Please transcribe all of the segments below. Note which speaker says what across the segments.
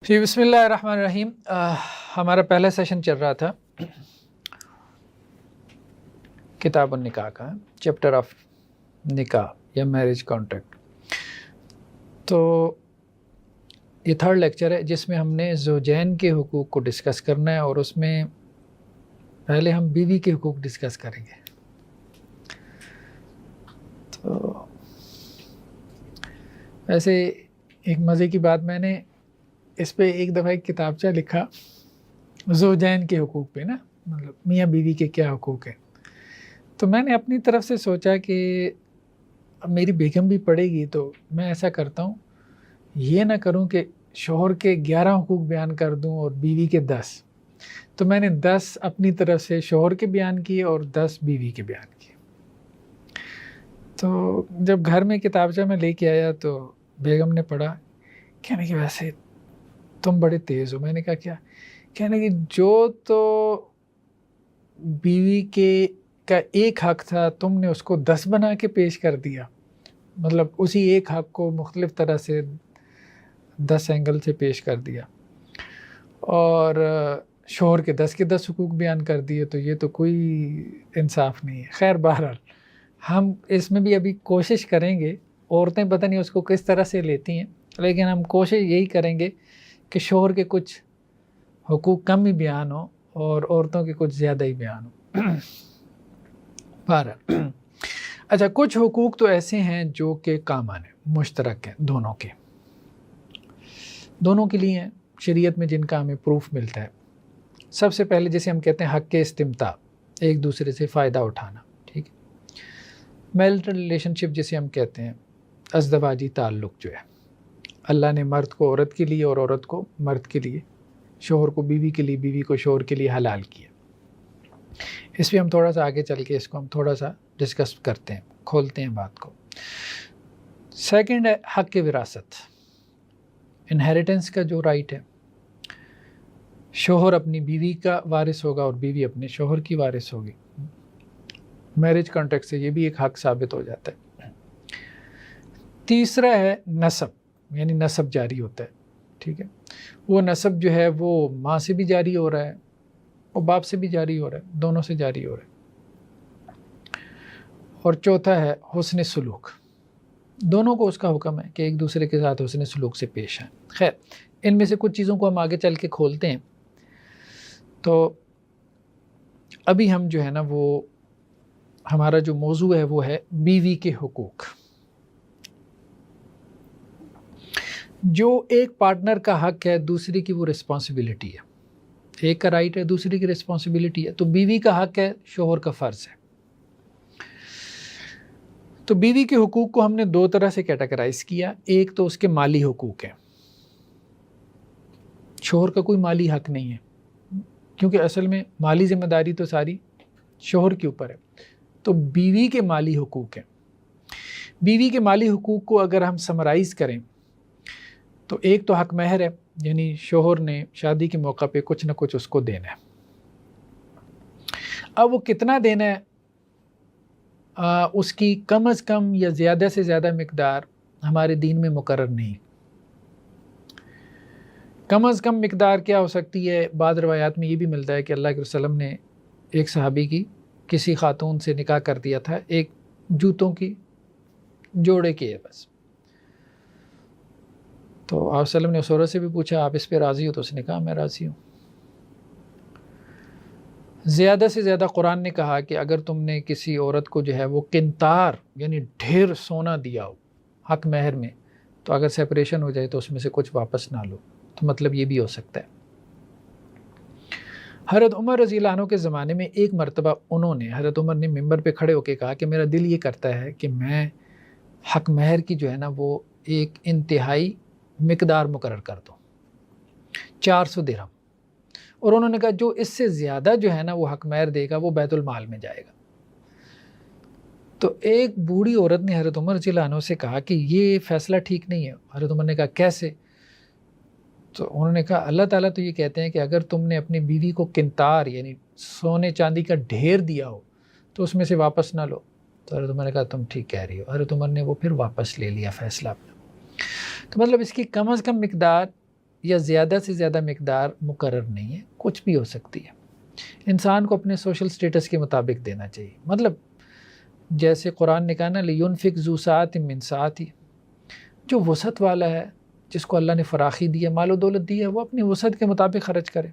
Speaker 1: جی بسم اللہ الرحمن الرحیم۔ ہمارا پہلا سیشن چل رہا تھا کتاب النکاح کا، چیپٹر آف نکاح یا میرج کانٹریکٹ۔ تو یہ تھرڈ لیکچر ہے جس میں ہم نے زوجین کے حقوق کو ڈسکس کرنا ہے، اور اس میں پہلے ہم بیوی کے حقوق ڈسکس کریں گے۔ تو ویسے ایک مزے کی بات، میں نے اس پہ ایک دفعہ ایک کتابچہ لکھا زوجین کے حقوق پہ، نا مطلب میاں بیوی کے کیا حقوق ہیں۔ تو میں نے اپنی طرف سے سوچا کہ اب میری بیگم بھی پڑھے گی، تو میں ایسا کرتا ہوں، یہ نہ کروں کہ شوہر کے 11 حقوق بیان کر دوں اور بیوی کے 10۔ تو میں نے 10 اپنی طرف سے شوہر کے بیان کیے اور 10 بیوی کے بیان کیے۔ تو جب گھر میں کتابچہ میں لے کے آیا تو بیگم نے پڑھا، کہنے کہ ویسے تم بڑے تیز ہو۔ میں نے کہا کیا؟ کہنے کہ جو تو بیوی کے کا ایک حق تھا، تم نے اس کو 10 بنا کے پیش کر دیا، مطلب اسی ایک حق کو مختلف طرح سے 10 اینگل سے پیش کر دیا، اور شوہر کے 10 کے 10 حقوق بیان کر دیے۔ تو یہ تو کوئی انصاف نہیں ہے۔ خیر بہرحال ہم اس میں بھی ابھی کوشش کریں گے، عورتیں پتہ نہیں اس کو کس طرح سے لیتی ہیں، لیکن ہم کوشش یہی کریں گے کہ شوہر کے کچھ حقوق کم ہی بیان ہو اور عورتوں کے کچھ زیادہ ہی بیان ہو۔ بہرحال اچھا، کچھ حقوق تو ایسے ہیں جو کہ کامن ہیں، مشترک ہیں دونوں کے لیے ہیں، شریعت میں جن کا ہمیں پروف ملتا ہے۔ سب سے پہلے جسے ہم کہتے ہیں حق استمتاع، ایک دوسرے سے فائدہ اٹھانا، ٹھیک ہے۔ میرٹل ریلیشن شپ جسے ہم کہتے ہیں، ازدواجی تعلق جو ہے، اللہ نے مرد کو عورت کے لیے اور عورت کو مرد کے لیے، شوہر کو بیوی کے لیے، بیوی کو شوہر کے لیے حلال کیا۔ اس پہ ہم تھوڑا سا آگے چل کے اس کو ہم تھوڑا سا ڈسکس کرتے ہیں، کھولتے ہیں بات کو۔ سیکنڈ ہے حق وراثت، انہیریٹنس کا جو رائٹ ہے، شوہر اپنی بیوی کا وارث ہوگا اور بیوی اپنے شوہر کی وارث ہوگی۔ میرج کانٹریکٹ سے یہ بھی ایک حق ثابت ہو جاتا ہے۔ تیسرا ہے نسب، یعنی نسب جاری ہوتا ہے، ٹھیک ہے۔ وہ نسب جو ہے وہ ماں سے بھی جاری ہو رہا ہے اور باپ سے بھی جاری ہو رہا ہے، دونوں سے جاری ہو رہا ہے۔ اور چوتھا ہے حسن سلوک، دونوں کو اس کا حکم ہے کہ ایک دوسرے کے ساتھ حسن سلوک سے پیش آئیں۔ خیر ان میں سے کچھ چیزوں کو ہم آگے چل کے کھولتے ہیں۔ تو ابھی ہم جو ہے نا، وہ ہمارا جو موضوع ہے وہ ہے بیوی کے حقوق۔ جو ایک پارٹنر کا حق ہے، دوسری کی وہ رسپانسبلٹی ہے۔ ایک کا رائٹ ہے، دوسری کی رسپانسبلٹی ہے۔ تو بیوی کا حق ہے، شوہر کا فرض ہے۔ تو بیوی کے حقوق کو ہم نے 2 طرح سے کیٹیگرائز کیا۔ ایک تو اس کے مالی حقوق ہیں، شوہر کا کوئی مالی حق نہیں ہے، کیونکہ اصل میں مالی ذمہ داری تو ساری شوہر کے اوپر ہے۔ تو بیوی کے مالی حقوق ہیں۔ بیوی کے مالی حقوق کو اگر ہم سمرائز کریں تو ایک تو حق مہر ہے، یعنی شوہر نے شادی کے موقع پہ کچھ نہ کچھ اس کو دینا ہے۔ اب وہ کتنا دینا ہے، اس کی کم از کم یا زیادہ سے زیادہ مقدار ہمارے دین میں مقرر نہیں۔ کم از کم مقدار کیا ہو سکتی ہے؟ بعض روایات میں یہ بھی ملتا ہے کہ اللہ کے وسلم نے ایک صحابی کی کسی خاتون سے نکاح کر دیا تھا، ایک جوتوں کی جوڑے کے ہے بس۔ تو آپ وسلم نے اس عورت سے بھی پوچھا، آپ اس پہ راضی ہو؟ تو اس نے کہا میں راضی ہوں۔ زیادہ سے زیادہ قرآن نے کہا کہ اگر تم نے کسی عورت کو جو ہے وہ قنطار یعنی ڈھیر سونا دیا ہو حق مہر میں، تو اگر سیپریشن ہو جائے تو اس میں سے کچھ واپس نہ لو۔ تو مطلب یہ بھی ہو سکتا ہے۔ حضرت عمر رضی اللہ عنہ کے زمانے میں ایک مرتبہ حضرت عمر نے ممبر پہ کھڑے ہو کے کہا کہ میرا دل یہ کرتا ہے کہ میں حق مہر کی جو ہے نا وہ ایک انتہائی مقدار مقرر کر دوں، 400 درہم۔ اور انہوں نے کہا جو اس سے زیادہ جو ہے نا وہ حق مہر دے گا وہ بیت المال میں جائے گا۔ تو ایک بوڑھی عورت نے حضرت عمر رضی اللہ عنہ سے کہا کہ یہ فیصلہ ٹھیک نہیں ہے۔ حضرت عمر نے کہا کیسے؟ تو انہوں نے کہا اللہ تعالیٰ تو یہ کہتے ہیں کہ اگر تم نے اپنی بیوی کو قنطار یعنی سونے چاندی کا ڈھیر دیا ہو تو اس میں سے واپس نہ لو۔ تو حضرت عمر نے کہا تم ٹھیک کہہ رہی ہو۔ حضرت عمر نے وہ پھر واپس لے لیا فیصلہ اپنا۔ تو مطلب اس کی کم از کم مقدار یا زیادہ سے زیادہ مقدار مقرر نہیں ہے، کچھ بھی ہو سکتی ہے. انسان کو اپنے سوشل سٹیٹس کے مطابق دینا چاہیے. مطلب جیسے قرآن نے کہا نا لِيُنْفِقْ ذُو سَعَةٍ مِّن سَعَتِهِ، جو وسعت والا ہے، جس کو اللہ نے فراخی دی ہے، مال و دولت دی ہے، وہ اپنی وسعت کے مطابق خرچ کرے.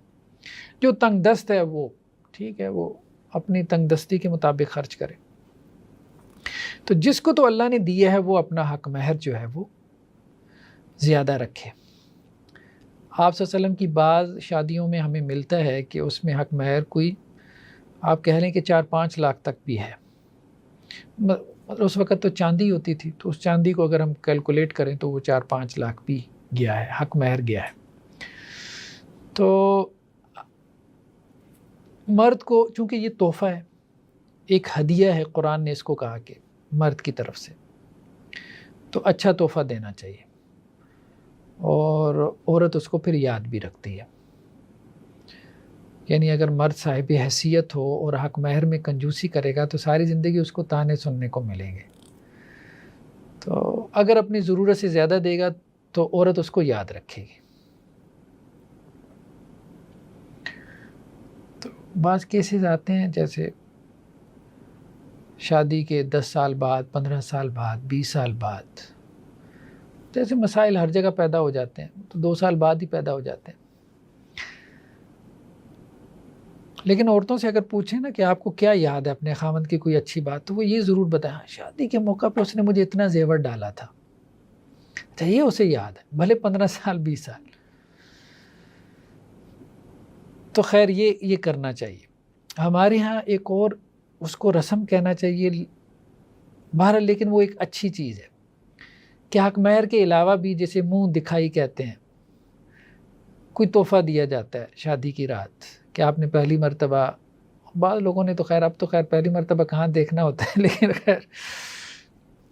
Speaker 1: جو تنگ دست ہے وہ ٹھیک ہے، وہ اپنی تنگ دستی کے مطابق خرچ کرے. تو جس کو تو اللہ نے دیا ہے وہ اپنا حق مہر جو ہے وہ زیادہ رکھے. آپ صلی اللہ علیہ وسلم کی بعض شادیوں میں ہمیں ملتا ہے کہ اس میں حق مہر کوئی آپ کہہ لیں کہ 4-5 لاکھ تک بھی ہے. مطلب اس وقت تو چاندی ہوتی تھی، تو اس چاندی کو اگر ہم کیلکولیٹ کریں تو وہ 4-5 لاکھ بھی گیا ہے، حق مہر گیا ہے. تو مرد کو چونکہ یہ تحفہ ہے، ایک ہدیہ ہے، قرآن نے اس کو کہا کہ مرد کی طرف سے، تو اچھا تحفہ دینا چاہیے، اور عورت اس کو پھر یاد بھی رکھتی ہے. یعنی اگر مرد صاحب حیثیت ہو اور حق مہر میں کنجوسی کرے گا تو ساری زندگی اس کو تانے سننے کو ملیں گے. تو اگر اپنی ضرورت سے زیادہ دے گا تو عورت اس کو یاد رکھے گی. تو بعض کیسز آتے ہیں جیسے شادی کے 10 سال بعد، 15 سال بعد، 20 سال بعد، جیسے مسائل ہر جگہ پیدا ہو جاتے ہیں، تو 2 سال بعد ہی پیدا ہو جاتے ہیں. لیکن عورتوں سے اگر پوچھیں نا کہ آپ کو کیا یاد ہے اپنے خاوند کی کوئی اچھی بات، تو وہ یہ ضرور بتائیں شادی کے موقع پہ اس نے مجھے اتنا زیور ڈالا تھا. اچھا یہ اسے یاد ہے، بھلے 15 سال 20 سال. تو خیر یہ کرنا چاہیے. ہمارے ہاں ایک اور اس کو رسم کہنا چاہیے بہرحال، لیکن وہ ایک اچھی چیز ہے کہ حق مہر کے علاوہ بھی جیسے منہ دکھائی کہتے ہیں، کوئی تحفہ دیا جاتا ہے شادی کی رات کہ آپ نے پہلی مرتبہ، بعض لوگوں نے تو خیر اب تو خیر پہلی مرتبہ کہاں دیکھنا ہوتا ہے، لیکن خیر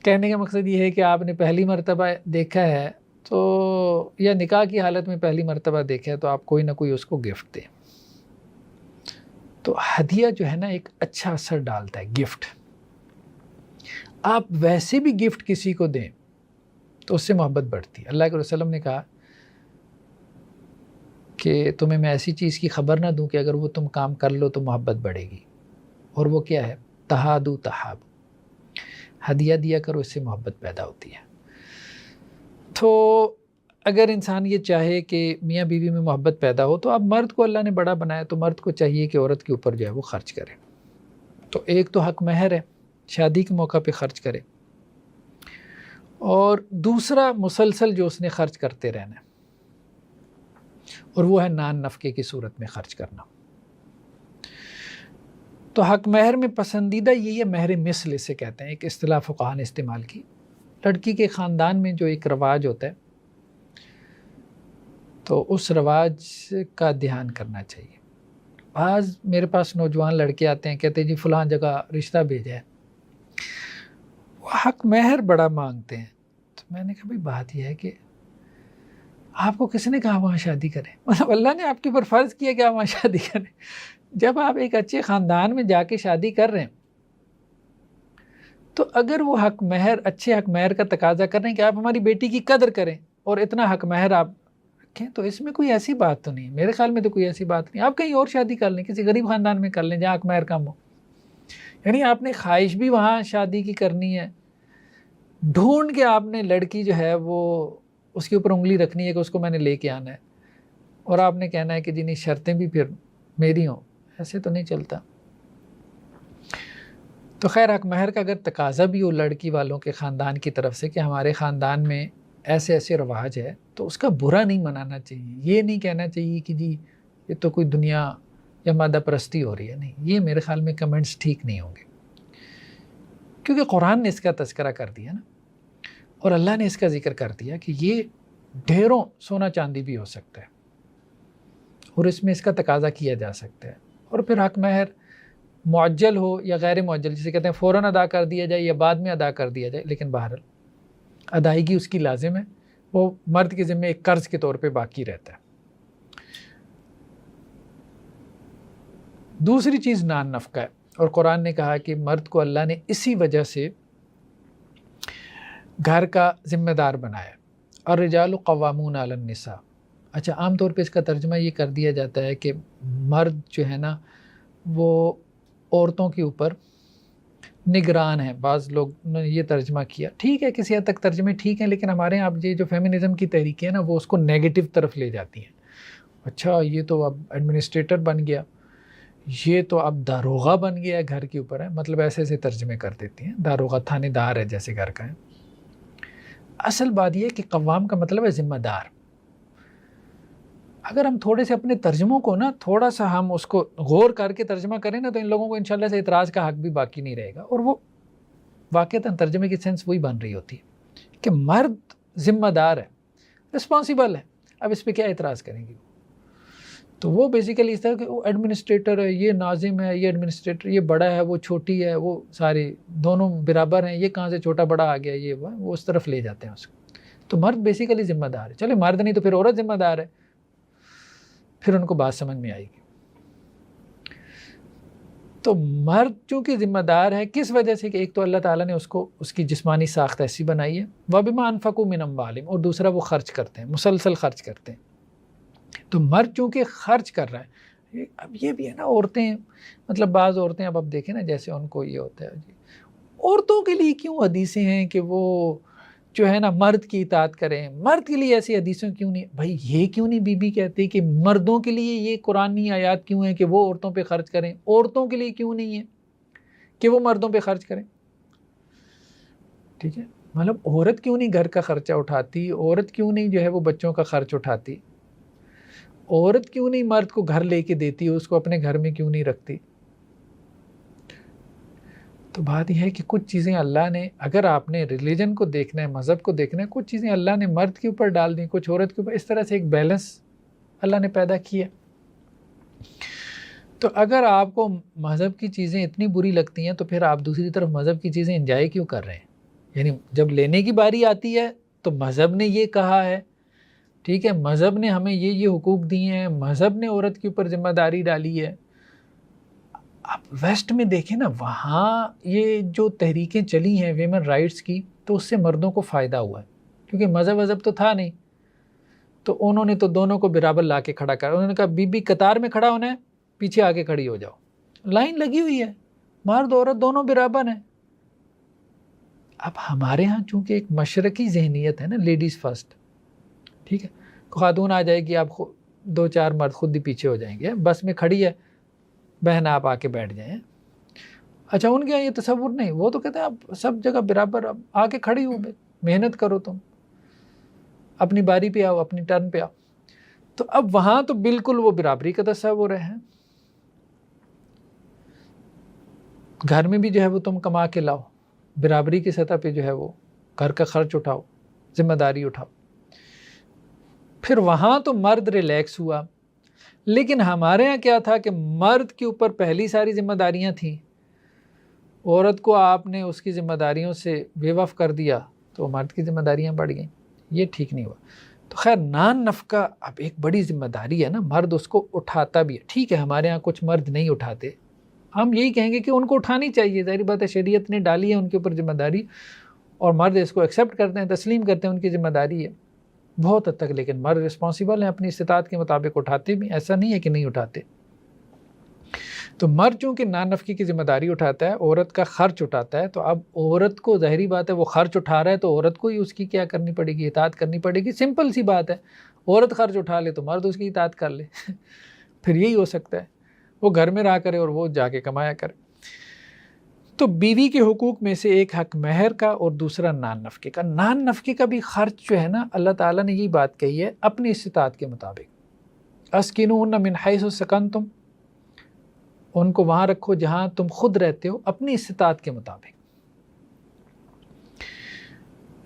Speaker 1: کہنے کا مقصد یہ ہے کہ آپ نے پہلی مرتبہ دیکھا ہے تو، یا نکاح کی حالت میں پہلی مرتبہ دیکھا ہے، تو آپ کوئی نہ کوئی اس کو گفٹ دیں. تو ہدیہ جو ہے نا ایک اچھا اثر ڈالتا ہے. گفٹ آپ ویسے بھی گفٹ کسی کو دیں تو اس سے محبت بڑھتی ہے. اللہ کے رسول صلی اللہ علیہ وسلم نے کہا کہ تمہیں میں ایسی چیز کی خبر نہ دوں کہ اگر وہ تم کام کر لو تو محبت بڑھے گی، اور وہ کیا ہے؟ تہادو تہاب. ہدیہ دیا کرو، اس سے محبت پیدا ہوتی ہے. تو اگر انسان یہ چاہے کہ میاں بیوی میں محبت پیدا ہو، تو اب مرد کو اللہ نے بڑا بنایا تو مرد کو چاہیے کہ عورت کے اوپر جو ہے وہ خرچ کرے. تو ایک تو حق مہر ہے، شادی کے موقع پہ خرچ کرے، اور دوسرا مسلسل جو اس نے خرچ کرتے رہنا ہے، اور وہ ہے نان نفقے کی صورت میں خرچ کرنا. تو حق مہر میں پسندیدہ یہی ہے، مہر مثل اسے کہتے ہیں، ایک اصطلاح فقہا نے استعمال کی. لڑکی کے خاندان میں جو ایک رواج ہوتا ہے تو اس رواج کا دھیان کرنا چاہیے. بعض میرے پاس نوجوان لڑکے آتے ہیں، کہتے ہیں جی فلاں جگہ رشتہ بھیجا ہے، وہ حق مہر بڑا مانگتے ہیں. تو میں نے کہا بھائی بات یہ ہے کہ آپ کو کس نے کہا وہاں شادی کریں؟ مطلب اللہ نے آپ کے اوپر فرض کیا کہ آپ وہاں شادی کریں. جب آپ ایک اچھے خاندان میں جا کے شادی کر رہے ہیں تو اگر وہ حق مہر، اچھے حق مہر کا تقاضا کر رہے ہیں کہ آپ ہماری بیٹی کی قدر کریں اور اتنا حق مہر آپ رکھیں، تو اس میں کوئی ایسی بات تو نہیں. میرے خیال میں تو کوئی ایسی بات نہیں. آپ کہیں اور شادی کر لیں، کسی غریب خاندان میں کر لیں جہاں حق مہر کم ہو. یعنی آپ نے خواہش بھی وہاں شادی کی کرنی ہے، ڈھونڈ کے آپ نے لڑکی جو ہے وہ اس کے اوپر انگلی رکھنی ہے کہ اس کو میں نے لے کے آنا ہے، اور آپ نے کہنا ہے کہ جی نہیں شرطیں بھی پھر میری ہوں. ایسے تو نہیں چلتا. تو خیر حق مہر کا اگر تقاضا بھی ہو لڑکی والوں کے خاندان کی طرف سے کہ ہمارے خاندان میں ایسے ایسے رواج ہے، تو اس کا برا نہیں منانا چاہیے. یہ نہیں کہنا چاہیے کہ جی یہ تو کوئی دنیا یا مادہ پرستی ہو رہی ہے. نہیں، یہ میرے خیال میں کمنٹس ٹھیک نہیں ہوں گے، کیونکہ قرآن نے اس کا تذکرہ کر دیا نا، اور اللہ نے اس کا ذکر کر دیا کہ یہ ڈھیروں سونا چاندی بھی ہو سکتا ہے، اور اس میں اس کا تقاضا کیا جا سکتا ہے. اور پھر حق مہر معجل ہو یا غیر معجل، جسے کہتے ہیں فوراً ادا کر دیا جائے یا بعد میں ادا کر دیا جائے، لیکن بہرحال ادائیگی اس کی لازم ہے. وہ مرد کے ذمہ ایک قرض کے طور پہ باقی رہتا ہے. دوسری چیز نان نفقہ ہے، اور قرآن نے کہا کہ مرد کو اللہ نے اسی وجہ سے گھر کا ذمہ دار بنایا. الرجال قوامون علی النساء، اچھا عام طور پہ اس کا ترجمہ یہ کر دیا جاتا ہے کہ مرد جو ہے نا وہ عورتوں کے اوپر نگران ہے. بعض لوگ نے یہ ترجمہ کیا, ٹھیک ہے کسی حد تک ترجمے ٹھیک ہیں, لیکن ہمارے یہاں اب یہ جو فیمنزم کی تحریکیں ہیں نا وہ اس کو نیگیٹو طرف لے جاتی ہیں. اچھا یہ تو اب ایڈمنسٹریٹر بن گیا, یہ تو اب داروغہ بن گیا ہے گھر کے اوپر ہے, مطلب ایسے ایسے ترجمے کر دیتی ہیں. داروغہ تھانے دار ہے جیسے گھر کا ہے. اصل بات یہ ہے کہ قوام کا مطلب ہے ذمہ دار. اگر ہم تھوڑے سے اپنے ترجموں کو نا تھوڑا سا ہم اس کو غور کر کے ترجمہ کریں نا تو ان لوگوں کو انشاءاللہ سے اعتراض کا حق بھی باقی نہیں رہے گا. اور وہ واقعتاً ترجمے کی سینس وہی بن رہی ہوتی ہے کہ مرد ذمہ دار ہے, رسپانسیبل ہے, اب اس پہ کیا اعتراض کریں گے. تو وہ بیسیکلی اس طرح کہ وہ ایڈمنسٹریٹر ہے, یہ ناظم ہے, یہ ایڈمنسٹریٹر, یہ بڑا ہے, وہ چھوٹی ہے, وہ سارے دونوں برابر ہیں, یہ کہاں سے چھوٹا بڑا آ گیا, یہ وہ اس طرف لے جاتے ہیں اس کو. تو مرد بیسیکلی ذمہ دار ہے. چلے مرد نہیں تو پھر عورت ذمہ دار ہے, پھر ان کو بات سمجھ میں آئے گی. تو مرد چونکہ ذمہ دار ہے کس وجہ سے کہ ایک تو اللہ تعالیٰ نے اس کو اس کی جسمانی ساخت ایسی بنائی ہے, وَبِمَا أَنفَقُوا مِنْ أَمْوَالِهِمْ, اور دوسرا وہ خرچ کرتے ہیں, مسلسل خرچ کرتے ہیں. تو مرد چونکہ خرچ کر رہا ہے, اب یہ بھی ہے نا عورتیں, مطلب بعض عورتیں اب دیکھیں نا جیسے ان کو یہ ہوتا ہے جی عورتوں کے لیے کیوں حدیثیں ہیں کہ وہ جو ہے نا مرد کی اطاعت کریں, مرد کے لیے ایسی حدیثیں کیوں نہیں. بھائی یہ کیوں نہیں بی بی کہتی کہ مردوں کے لیے یہ قرآنی آیات کیوں ہیں کہ وہ عورتوں پہ خرچ کریں, عورتوں کے لیے کیوں نہیں ہے کہ وہ مردوں پہ خرچ کریں. ٹھیک ہے, مطلب عورت کیوں نہیں گھر کا خرچہ اٹھاتی, عورت کیوں نہیں جو ہے وہ بچوں کا خرچ اٹھاتی, عورت کیوں نہیں مرد کو گھر لے کے دیتی, اس کو اپنے گھر میں کیوں نہیں رکھتی. تو بات یہ ہے کہ کچھ چیزیں اللہ نے, اگر آپ نے ریلیجن کو دیکھنا ہے, مذہب کو دیکھنا ہے, کچھ چیزیں اللہ نے مرد کے اوپر ڈال دیں, کچھ عورت کے اوپر, اس طرح سے ایک بیلنس اللہ نے پیدا کیا. تو اگر آپ کو مذہب کی چیزیں اتنی بری لگتی ہیں تو پھر آپ دوسری طرف مذہب کی چیزیں انجوائے کیوں کر رہے ہیں. یعنی جب لینے کی باری آتی ہے تو مذہب نے یہ کہا ہے, ٹھیک ہے, مذہب نے ہمیں یہ حقوق دیے ہیں, مذہب نے عورت کے اوپر ذمہ داری ڈالی ہے. آپ ویسٹ میں دیکھیں نا, وہاں یہ جو تحریکیں چلی ہیں ویمن رائٹس کی, تو اس سے مردوں کو فائدہ ہوا ہے, کیونکہ مذہب تو تھا نہیں, تو انہوں نے تو دونوں کو برابر لا کے کھڑا کر, انہوں نے کہا بی بی قطار میں کھڑا ہونا ہے, پیچھے آگے کھڑی ہو جاؤ, لائن لگی ہوئی ہے, مرد عورت دونوں برابر ہیں. اب ہمارے ہاں چونکہ ایک مشرقی ذہنیت ہے نا, لیڈیز فرسٹ, ٹھیک ہے, خاتون آ جائے گی, آپ دو چار مرد خود ہی پیچھے ہو جائیں گے, بس میں کھڑی ہے بہن آپ آ کے بیٹھ جائیں. اچھا ان کے یہاں یہ تصور نہیں, وہ تو کہتے ہیں آپ سب جگہ برابر, اب آ کے کھڑی ہو, محنت کرو, تم اپنی باری پہ آؤ, اپنی ٹرن پہ آؤ. تو اب وہاں تو بالکل وہ برابری کا تصور ہے. گھر میں بھی جو ہے وہ تم کما کے لاؤ, برابری کی سطح پہ جو ہے وہ گھر کا خرچ اٹھاؤ, ذمہ داری اٹھاؤ. پھر وہاں تو مرد ریلیکس ہوا. لیکن ہمارے ہاں کیا تھا کہ مرد کے اوپر پہلی ساری ذمہ داریاں تھیں, عورت کو آپ نے اس کی ذمہ داریوں سے بے وقف کر دیا تو مرد کی ذمہ داریاں بڑھ گئیں. یہ ٹھیک نہیں ہوا. تو خیر نان نفقہ اب ایک بڑی ذمہ داری ہے نا, مرد اس کو اٹھاتا بھی ہے. ٹھیک ہے ہمارے ہاں کچھ مرد نہیں اٹھاتے, ہم یہی کہیں گے کہ ان کو اٹھانی چاہیے, ظاہر بات ہے شریعت نے ڈالی ہے ان کے اوپر ذمہ داری, اور مرد اس کو ایکسیپٹ کرتے ہیں, تسلیم کرتے ہیں, ان کی ذمہ داری ہے بہت حد تک. لیکن مرد رسپانسیبل ہیں, اپنی استطاعت کے مطابق اٹھاتے بھی, ایسا نہیں ہے کہ نہیں اٹھاتے. تو مرد چونکہ نان نفقی کی ذمہ داری اٹھاتا ہے, عورت کا خرچ اٹھاتا ہے, تو اب عورت کو ظاہری بات ہے وہ خرچ اٹھا رہا ہے تو عورت کو ہی اس کی کیا کرنی پڑے گی, اطاعت کرنی پڑے گی. سمپل سی بات ہے, عورت خرچ اٹھا لے تو مرد اس کی اطاعت کر لے. پھر یہی ہو سکتا ہے, وہ گھر میں رہا کرے اور وہ جا کے کمایا کرے. تو بیوی کے حقوق میں سے ایک حق مہر کا اور دوسرا نان نفقے کا. نان نفقے کا بھی خرچ جو ہے نا, اللہ تعالیٰ نے یہی بات کہی ہے اپنی استطاعت کے مطابق. اسکنوہن من حیث سکنتم, ان کو وہاں رکھو جہاں تم خود رہتے ہو, اپنی استطاعت کے مطابق,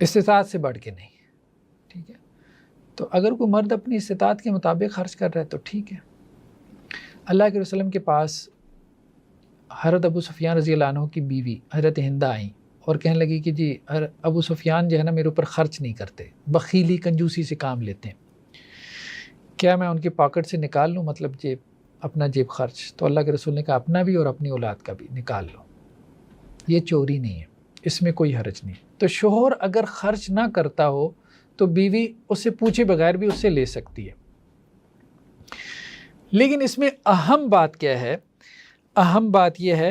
Speaker 1: استطاعت سے بڑھ کے نہیں. ٹھیک ہے, تو اگر کوئی مرد اپنی استطاعت کے مطابق خرچ کر رہا ہے تو ٹھیک ہے. اللہ کے وسلم کے پاس حضرت ابو سفیان رضی اللہ عنہ کی بیوی حضرت ہندہ آئیں اور کہنے لگی کہ جی ابو سفیان جو ہے نا میرے اوپر خرچ نہیں کرتے, بخیلی کنجوسی سے کام لیتے ہیں, کیا میں ان کی پاکٹ سے نکال لوں, مطلب جیب, اپنا جیب خرچ. تو اللہ کے رسول نے کہا اپنا بھی اور اپنی اولاد کا بھی نکال لو, یہ چوری نہیں ہے, اس میں کوئی حرج نہیں. تو شوہر اگر خرچ نہ کرتا ہو تو بیوی اس سے پوچھے بغیر بھی اس سے لے سکتی ہے. لیکن اس میں اہم بات کیا ہے؟ اہم بات یہ ہے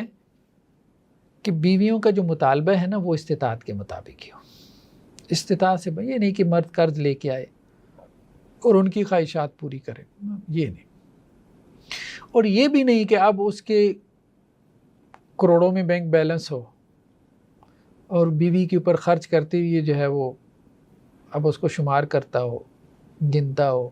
Speaker 1: کہ بیویوں کا جو مطالبہ ہے نا وہ استطاعت کے مطابق ہی ہو. استطاعت سے یہ نہیں کہ مرد قرض لے کے آئے اور ان کی خواہشات پوری کرے، یہ نہیں. اور یہ بھی نہیں کہ اب اس کے کروڑوں میں بینک بیلنس ہو اور بیوی کے اوپر خرچ کرتے ہوئے جو ہے وہ اب اس کو شمار کرتا ہو، گنتا ہو،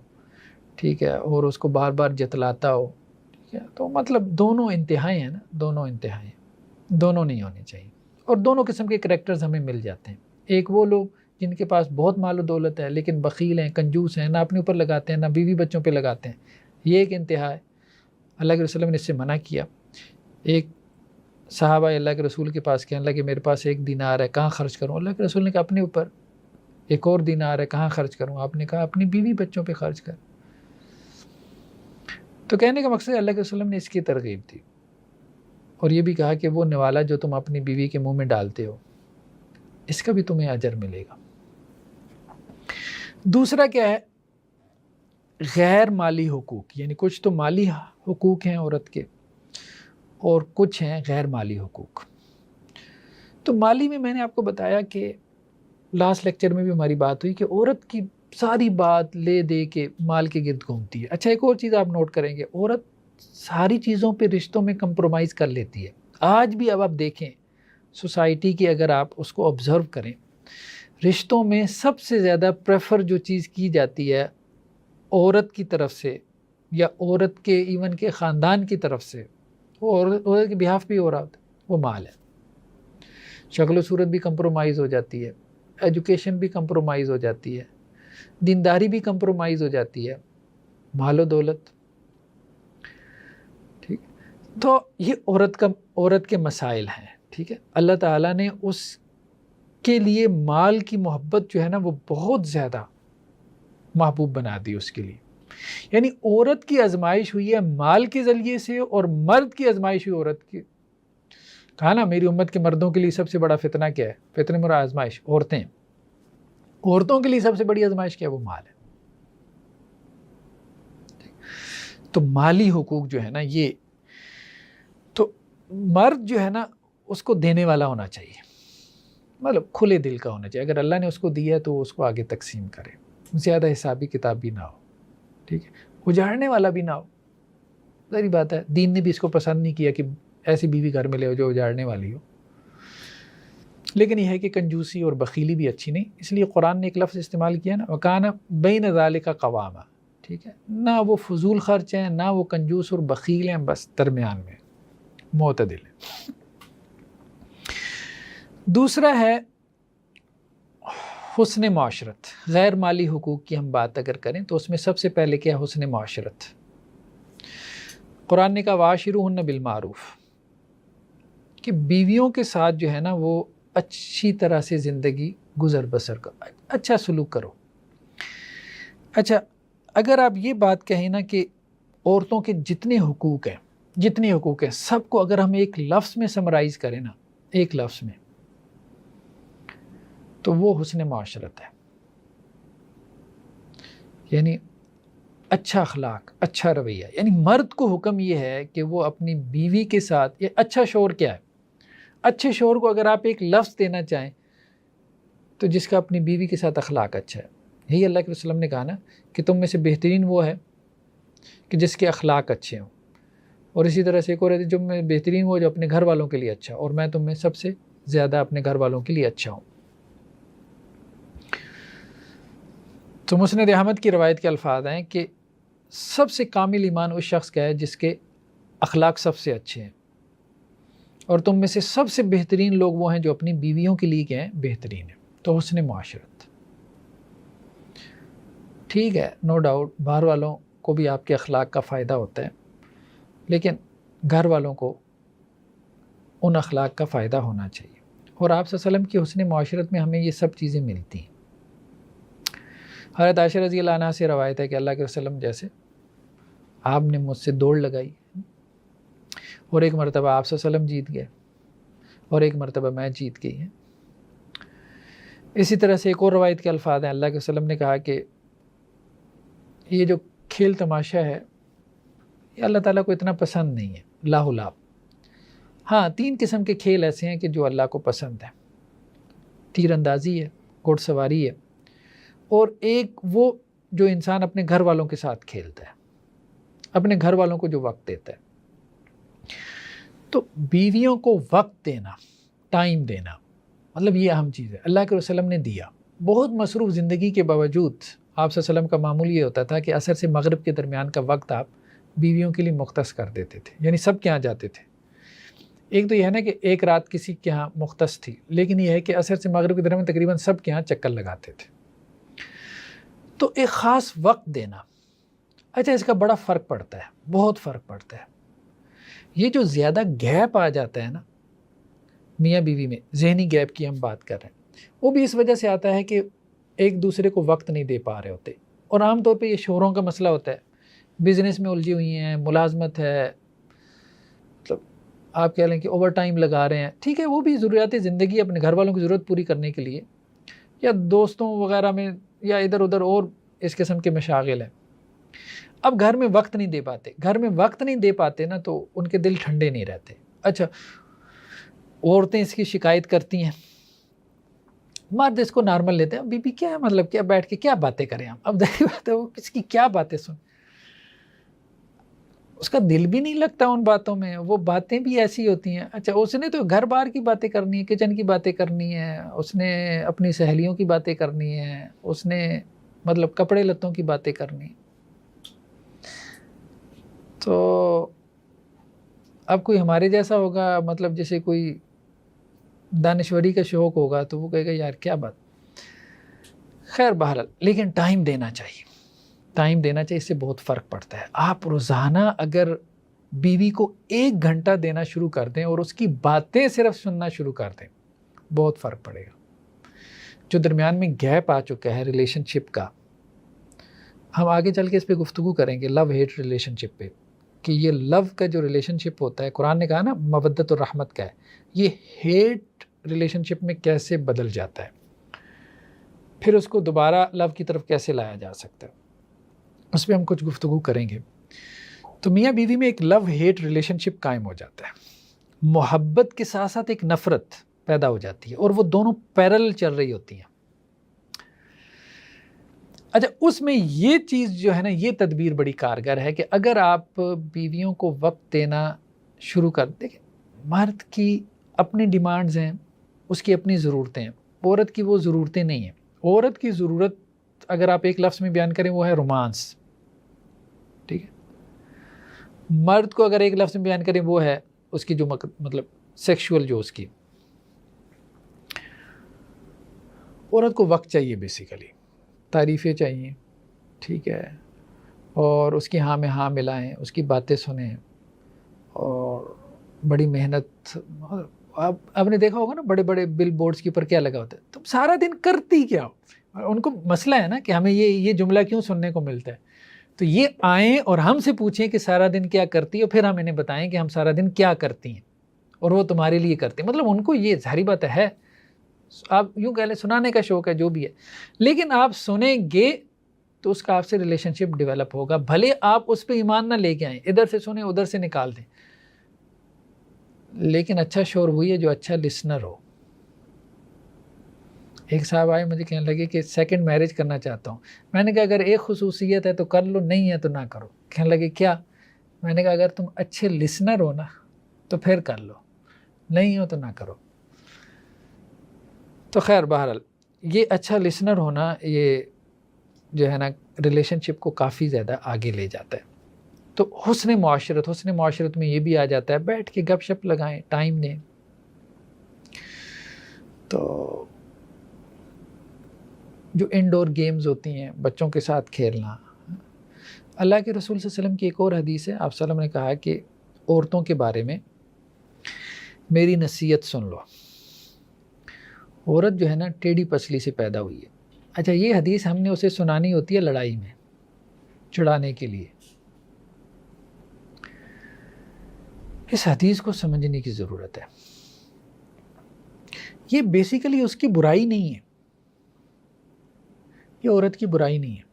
Speaker 1: ٹھیک ہے، اور اس کو بار بار جتلاتا ہو، ٹھیک ہے. تو مطلب دونوں انتہائی ہیں نا، دونوں انتہائی ہیں، دونوں نہیں ہونے چاہیے. اور دونوں قسم کے کریکٹرز ہمیں مل جاتے ہیں. ایک وہ لوگ جن کے پاس بہت مال و دولت ہے لیکن بخیل ہیں، کنجوس ہیں، نہ اپنے اوپر لگاتے ہیں نہ بیوی بچوں پہ لگاتے ہیں، یہ ایک انتہا ہے. اللہ کے رسول نے اس سے منع کیا. ایک صحابہ اللہ کے رسول کے پاس کہنے لگے میرے پاس 1 دینار ہے، کہاں خرچ کروں؟ اللہ کے رسول نے کہا اپنے اوپر. ایک اور دینار ہے، کہاں خرچ کروں؟ آپ نے کہا اپنی بیوی بچوں پہ خرچ کر. تو کہنے کا مقصد اللہ کے رسول نے اس کی ترغیب دی اور یہ بھی کہا کہ وہ نوالا جو تم اپنی بیوی کے منہ میں ڈالتے ہو اس کا بھی تمہیں اجر ملے گا. دوسرا کیا ہے؟ غیر مالی حقوق، یعنی کچھ تو مالی حقوق ہیں عورت کے اور کچھ ہیں غیر مالی حقوق. تو مالی میں نے آپ کو بتایا کہ لاسٹ لیکچر میں بھی ہماری بات ہوئی کہ عورت کی ساری بات لے دے کے مال کے گرد گھومتی ہے. اچھا ایک اور چیز آپ نوٹ کریں گے، عورت ساری چیزوں پہ رشتوں میں کمپرومائز کر لیتی ہے. آج بھی اب آپ دیکھیں سوسائٹی کی اگر آپ اس کو آبزرو کریں، رشتوں میں سب سے زیادہ پریفر جو چیز کی جاتی ہے عورت کی طرف سے یا عورت کے ایون کے خاندان کی طرف سے، وہ عورت کے بہاف بھی ہو رہا ہوتا ہے، وہ مال ہے. شکل و صورت بھی کمپرومائز ہو جاتی ہے، ایجوکیشن بھی کمپرومائز ہو جاتی ہے، دینداری بھی کمپرومائز ہو جاتی ہے، مال و دولت. ٹھیک، تو یہ عورت کے مسائل ہیں. ٹھیک ہے، اللہ تعالیٰ نے اس کے لیے مال کی محبت جو ہے نا وہ بہت زیادہ محبوب بنا دی اس کے لیے. یعنی عورت کی آزمائش ہوئی ہے مال کے ذریعے سے اور مرد کی آزمائش ہوئی عورت کی. کہا نا میری امت کے مردوں کے لیے سب سے بڑا فتنہ کیا ہے؟ فتنہ مراد آزمائش عورتیں. عورتوں کے لیے سب سے بڑی آزمائش کیا ہے؟ وہ مال ہے. تو مالی حقوق جو ہے نا یہ تو مرد جو ہے نا اس کو دینے والا ہونا چاہیے، مطلب کھلے دل کا ہونا چاہیے. اگر اللہ نے اس کو دیا ہے تو اس کو آگے تقسیم کرے، زیادہ حسابی کتاب بھی نہ ہو. ٹھیک ہے، اجاڑنے والا بھی نہ ہو. ظاہری بات ہے دین نے بھی اس کو پسند نہیں کیا کہ ایسی بیوی گھر میں لے ہو جو اجاڑنے والی ہو. لیکن یہ ہے کہ کنجوسی اور بخیلی بھی اچھی نہیں، اس لیے قرآن نے ایک لفظ استعمال کیا نا وَكَانَ بَيْنَ ذَلِكَ قَوَامًا. ٹھیک ہے، نہ وہ فضول خرچ ہیں نہ وہ کنجوس اور بخیل ہیں، بس درمیان میں معتدل ہیں. دوسرا ہے حسن معاشرت. غیر مالی حقوق کی ہم بات اگر کریں تو اس میں سب سے پہلے کیا حسن معاشرت. قرآن نے کہا وَعَاشِرُوهُنَّ بِالْمَعْرُوفِ کہ بیویوں کے ساتھ جو ہے نا وہ اچھی طرح سے زندگی گزر بسر کرو، اچھا سلوک کرو. اچھا اگر آپ یہ بات کہیں نا کہ عورتوں کے جتنے حقوق ہیں سب کو اگر ہم ایک لفظ میں سمرائز کریں نا، ایک لفظ میں، تو وہ حسن معاشرت ہے. یعنی اچھا اخلاق، اچھا رویہ. یعنی مرد کو حکم یہ ہے کہ وہ اپنی بیوی کے ساتھ، یہ اچھا شوہر کیا ہے؟ اچھے شوہر کو اگر آپ ایک لفظ دینا چاہیں تو جس کا اپنی بیوی کے ساتھ اخلاق اچھا ہے. یہی اللہ کے رسول نے کہا نا کہ تم میں سے بہترین وہ ہے کہ جس کے اخلاق اچھے ہوں. اور اسی طرح سے ایک اور ہے جو میں بہترین وہ جو اپنے گھر والوں کے لیے اچھا، اور میں تم میں سب سے زیادہ اپنے گھر والوں کے لیے اچھا ہوں. تو مسند احمد کی روایت کے الفاظ ہیں کہ سب سے کامل ایمان اس شخص کا ہے جس کے اخلاق سب سے اچھے ہیں، اور تم میں سے سب سے بہترین لوگ وہ ہیں جو اپنی بیویوں کے لیے کیا ہیں؟ بہترین ہیں. تو حسن معاشرت. ٹھیک ہے، نو ڈاؤٹ باہر والوں کو بھی آپ کے اخلاق کا فائدہ ہوتا ہے، لیکن گھر والوں کو ان اخلاق کا فائدہ ہونا چاہیے. اور آپ صلی اللہ علیہ وسلم کی حسن معاشرت میں ہمیں یہ سب چیزیں ملتی ہیں. حضرت عائشہ رضی اللہ عنہ سے روایت ہے کہ اللہ کے وسلم جیسے آپ نے مجھ سے دوڑ لگائی اور ایک مرتبہ آپ صلی اللہ علیہ وسلم جیت گئے اور ایک مرتبہ میں جیت گئی ہیں. اسی طرح سے ایک اور روایت کے الفاظ ہیں، اللہ کے وسلم نے کہا کہ یہ جو کھیل تماشا ہے یہ اللہ تعالیٰ کو اتنا پسند نہیں ہے، لاہ لعب۔ ہاں 3 قسم کے کھیل ایسے ہیں کہ جو اللہ کو پسند ہے، تیر اندازی ہے، گھوڑ سواری ہے، اور ایک وہ جو انسان اپنے گھر والوں کے ساتھ کھیلتا ہے، اپنے گھر والوں کو جو وقت دیتا ہے۔ تو بیویوں کو وقت دینا، ٹائم دینا، مطلب یہ اہم چیز ہے۔ اللہ کے رسول نے دیا، بہت مصروف زندگی کے باوجود آپ صلی اللہ علیہ وسلم کا معمول یہ ہوتا تھا کہ عصر سے مغرب کے درمیان کا وقت آپ بیویوں کے لیے مختص کر دیتے تھے، یعنی سب کے ہاں جاتے تھے۔ ایک تو یہ ہے نا کہ ایک رات کسی کے ہاں مختص تھی، لیکن یہ ہے کہ عصر سے مغرب کے درمیان تقریباً سب کے ہاں چکر لگاتے تھے۔ تو ایک خاص وقت دینا، اچھا اس کا بڑا فرق پڑتا ہے، بہت فرق پڑتا ہے۔ یہ جو زیادہ گیپ آ جاتا ہے نا میاں بیوی میں، ذہنی گیپ کی ہم بات کر رہے ہیں، وہ بھی اس وجہ سے آتا ہے کہ ایک دوسرے کو وقت نہیں دے پا رہے ہوتے، اور عام طور پہ یہ شوہروں کا مسئلہ ہوتا ہے، بزنس میں الجھی ہوئی ہیں، ملازمت ہے، مطلب آپ کہہ لیں کہ اوور ٹائم لگا رہے ہیں، ٹھیک ہے وہ بھی ضروریات زندگی اپنے گھر والوں کی ضرورت پوری کرنے کے لیے، یا دوستوں وغیرہ میں، یا ادھر ادھر اور اس قسم کے مشاغل ہیں۔ اب گھر میں وقت نہیں دے پاتے، گھر میں وقت نہیں دے پاتے نا، تو ان کے دل ٹھنڈے نہیں رہتے۔ اچھا عورتیں اس کی شکایت کرتی ہیں، مرد اس کو نارمل لیتے ہیں، بی بی کیا ہے، مطلب کیا بیٹھ کے کیا باتیں کریں ہم، اب ظاہر بات ہے وہ کس کی کیا باتیں سن، اس کا دل بھی نہیں لگتا ان باتوں میں، وہ باتیں بھی ایسی ہوتی ہیں۔ اچھا اس نے تو گھر بار کی باتیں کرنی ہے، کچن کی باتیں کرنی ہے، اس نے اپنی سہیلیوں کی باتیں کرنی ہے، اس نے مطلب کپڑے لتوں کی باتیں کرنی ہے۔ تو اب کوئی ہمارے جیسا ہوگا، مطلب جیسے کوئی دانشوری کا شوق ہوگا تو وہ کہے گا یار کیا بات، خیر بہرحال، لیکن ٹائم دینا چاہیے، ٹائم دینا چاہیے، اس سے بہت فرق پڑتا ہے۔ آپ روزانہ اگر بیوی کو 1 گھنٹہ دینا شروع کر دیں اور اس کی باتیں صرف سننا شروع کر دیں، بہت فرق پڑے گا۔ جو درمیان میں گیپ آ چکا ہے ریلیشن شپ کا، ہم آگے چل کے اس پہ گفتگو کریں گے، لو ہیٹ ریلیشن شپ پہ، کہ یہ لو کا جو ریلیشن شپ ہوتا ہے، قرآن نے کہا نا مودت اور رحمت کا ہے، یہ ہیٹ ریلیشن شپ میں کیسے بدل جاتا ہے، پھر اس کو دوبارہ لو کی طرف کیسے لایا جا سکتا ہے، اس پہ ہم کچھ گفتگو کریں گے۔ تو میاں بیوی میں ایک لو ہیٹ ریلیشن شپ قائم ہو جاتا ہے، محبت کے ساتھ ساتھ ایک نفرت پیدا ہو جاتی ہے، اور وہ دونوں پیرل چل رہی ہوتی ہیں۔ اچھا اس میں یہ چیز جو ہے نا، یہ تدبیر بڑی کارگر ہے کہ اگر آپ بیویوں کو وقت دینا شروع کر دیں، مرد کی اپنی ڈیمانڈز ہیں، اس کی اپنی ضرورتیں ہیں، عورت کی وہ ضرورتیں نہیں ہیں۔ عورت کی ضرورت اگر آپ ایک لفظ میں بیان کریں وہ ہے رومانس، ٹھیک ہے۔ مرد کو اگر ایک لفظ میں بیان کریں وہ ہے اس کی جو مطلب سیکشول، جو اس کی عورت کو وقت چاہیے، بیسیکلی تعریفیں چاہیے، ٹھیک ہے، اور اس کی ہاں میں ہاں ملائیں، اس کی باتیں سنیں، اور بڑی محنت۔ آپ نے دیکھا ہوگا نا بڑے بڑے بل بورڈز کے اوپر کیا لگا ہوتا ہے، تم سارا دن کرتی کیا ہو؟ ان کو مسئلہ ہے نا کہ ہمیں یہ جملہ کیوں سننے کو ملتا ہے، تو یہ آئیں اور ہم سے پوچھیں کہ سارا دن کیا کرتی ہے، پھر ہم انہیں بتائیں کہ ہم سارا دن کیا کرتی ہیں اور وہ تمہارے لیے کرتی ہیں۔ مطلب ان کو یہ ظاہری بات ہے، آپ یوں کہہ لیں سنانے کا شوق ہے، جو بھی ہے، لیکن آپ سنیں گے تو اس کا آپ سے ریلیشن شپ ڈیولپ ہوگا، بھلے آپ اس پہ ایمان نہ لے کے آئیں، ادھر سے سنیں ادھر سے نکال دیں، لیکن اچھا شور وہی ہے جو اچھا لسنر ہو۔ ایک صاحب آئے مجھے کہنے لگے کہ سیکنڈ میرج کرنا چاہتا ہوں، میں نے کہا اگر ایک خصوصیت ہے تو کر لو، نہیں ہے تو نہ کرو۔ کہنے لگے کیا؟ میں نے کہا اگر تم اچھے لسنر ہو نا تو پھر کر لو، نہیں ہو تو نہ کرو۔ تو خیر بہرحال یہ اچھا لسنر ہونا، یہ جو ہے نا ریلیشن شپ کو کافی زیادہ آگے لے جاتا ہے۔ تو حسن معاشرت میں یہ بھی آ جاتا ہے، بیٹھ کے گپ شپ لگائیں، ٹائم دیں۔ تو جو انڈور گیمز ہوتی ہیں بچوں کے ساتھ کھیلنا، اللہ کے رسول صلی اللہ علیہ وسلم کی ایک اور حدیث ہے، آپ صلی اللہ علیہ وسلم نے کہا کہ عورتوں کے بارے میں میری نصیحت سن لو۔ عورت جو ہے نا ٹیڑھی پسلی سے پیدا ہوئی ہے۔ اچھا یہ حدیث ہم نے اسے سنانی ہوتی ہے لڑائی میں چھڑانے کے لیے، اس حدیث کو سمجھنے کی ضرورت ہے۔ یہ بیسیکلی اس کی برائی نہیں ہے، یہ عورت کی برائی نہیں ہے۔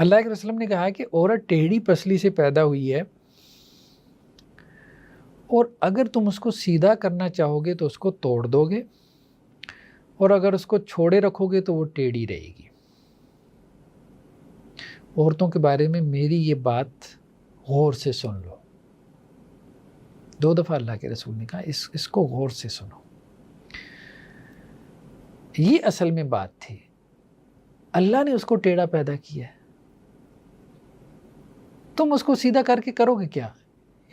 Speaker 1: اللہ کے رسول نے کہا کہ عورت ٹیڑھی پسلی سے پیدا ہوئی ہے، اور اگر تم اس کو سیدھا کرنا چاہو گے تو اس کو توڑ دو گے، اور اگر اس کو چھوڑے رکھو گے تو وہ ٹیڑھی رہے گی۔ عورتوں کے بارے میں میری یہ بات غور سے سن لو۔ 2 دفعہ اللہ کے رسول نے کہا اس کو غور سے سنو۔ یہ اصل میں بات تھی، اللہ نے اس کو ٹیڑھا پیدا کیا ہے، تم اس کو سیدھا کر کے کرو گے کیا؟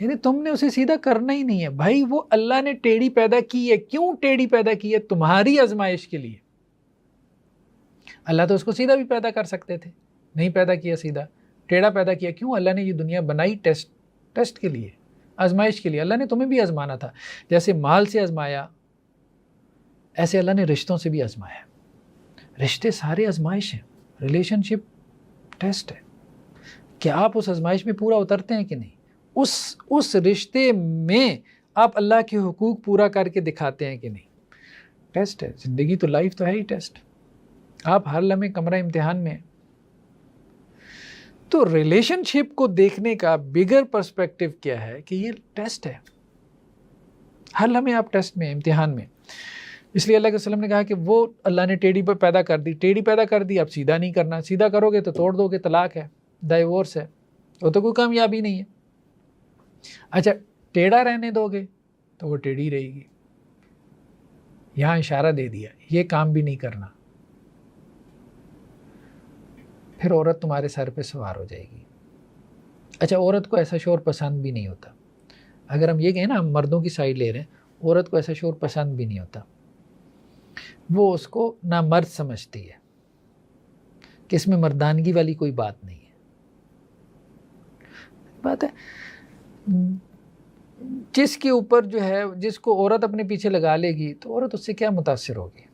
Speaker 1: یعنی تم نے اسے سیدھا کرنا ہی نہیں ہے بھائی، وہ اللہ نے ٹیڑھی پیدا کی ہے۔ کیوں ٹیڑھی پیدا کی ہے؟ تمہاری آزمائش کے لیے۔ اللہ تو اس کو سیدھا بھی پیدا کر سکتے تھے، نہیں پیدا کیا سیدھا، ٹیڑھا پیدا کیا۔ کیوں؟ اللہ نے یہ دنیا بنائی ٹیسٹ کے لیے، آزمائش کے لیے۔ اللہ نے تمہیں بھی آزمانا تھا، جیسے مال سے آزمایا ایسے اللہ نے رشتوں سے بھی آزمایا۔ رشتے سارے آزمائش ہیں، ریلیشن شپ ٹیسٹ ہے کہ آپ اس آزمائش میں پورا اترتے ہیں کہ نہیں، اس رشتے میں آپ اللہ کے حقوق پورا کر کے دکھاتے ہیں کہ نہیں۔ ٹیسٹ ہے، زندگی تو لائف تو ہے ہی ٹیسٹ، آپ ہر لمحے کمرہ امتحان میں ہیں۔ تو ریلیشن شپ کو دیکھنے کا بگر پرسپیکٹو کیا ہے کہ یہ ٹیسٹ ہے، ہر لمحے آپ ٹیسٹ میں، امتحان میں۔ اس لیے اللہ کے وسلم نے کہا کہ وہ اللہ نے ٹیڑھی پیدا کر دی، ٹیڑھی پیدا کر دی، اب سیدھا نہیں کرنا، سیدھا کرو گے تو توڑ دو گے، طلاق ہے، ڈائیورس ہے، وہ تو کوئی کامیابی نہیں ہے۔ اچھا ٹیڑھا رہنے دو گے تو وہ ٹیڑھی رہے گی۔ یہاں اشارہ دے دیا یہ کام بھی نہیں کرنا، پھر عورت تمہارے سر پہ سوار ہو جائے گی۔ اچھا عورت کو ایسا شور پسند بھی نہیں ہوتا، اگر ہم یہ کہیں نا ہم مردوں کی سائڈ لے رہے ہیں، عورت کو ایسا شور پسند بھی نہیں ہوتا، وہ اس کو نامرد سمجھتی ہے کہ اس میں مردانگی والی کوئی بات نہیں ہے۔ بات ہے جس کے اوپر جو ہے، جس کو عورت اپنے پیچھے لگا لے گی تو عورت اس سے کیا متاثر ہوگی؟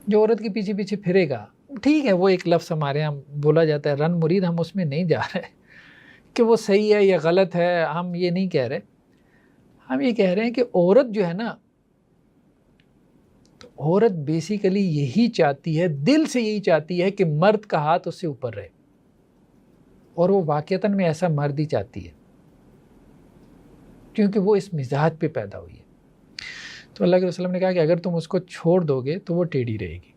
Speaker 1: جو عورت کے پیچھے پیچھے پھرے گا، ٹھیک ہے وہ ایک لفظ ہمارے یہاں بولا جاتا ہے رن مرید، ہم اس میں نہیں جا رہے کہ وہ صحیح ہے یا غلط ہے، ہم یہ نہیں کہہ رہے، ہم یہ کہہ رہے ہیں کہ عورت جو ہے نا، تو عورت بیسیکلی یہی چاہتی ہے، دل سے یہی چاہتی ہے کہ مرد کا ہاتھ اس سے اوپر رہے، اور وہ واقعتاً میں ایسا مرد ہی چاہتی ہے کیونکہ وہ اس مزاج پہ پیدا ہوئی ہے۔ تو اللہ کے رسول نے کہا کہ اگر تم اس کو چھوڑ دو گے تو وہ ٹیڑھی رہے گی۔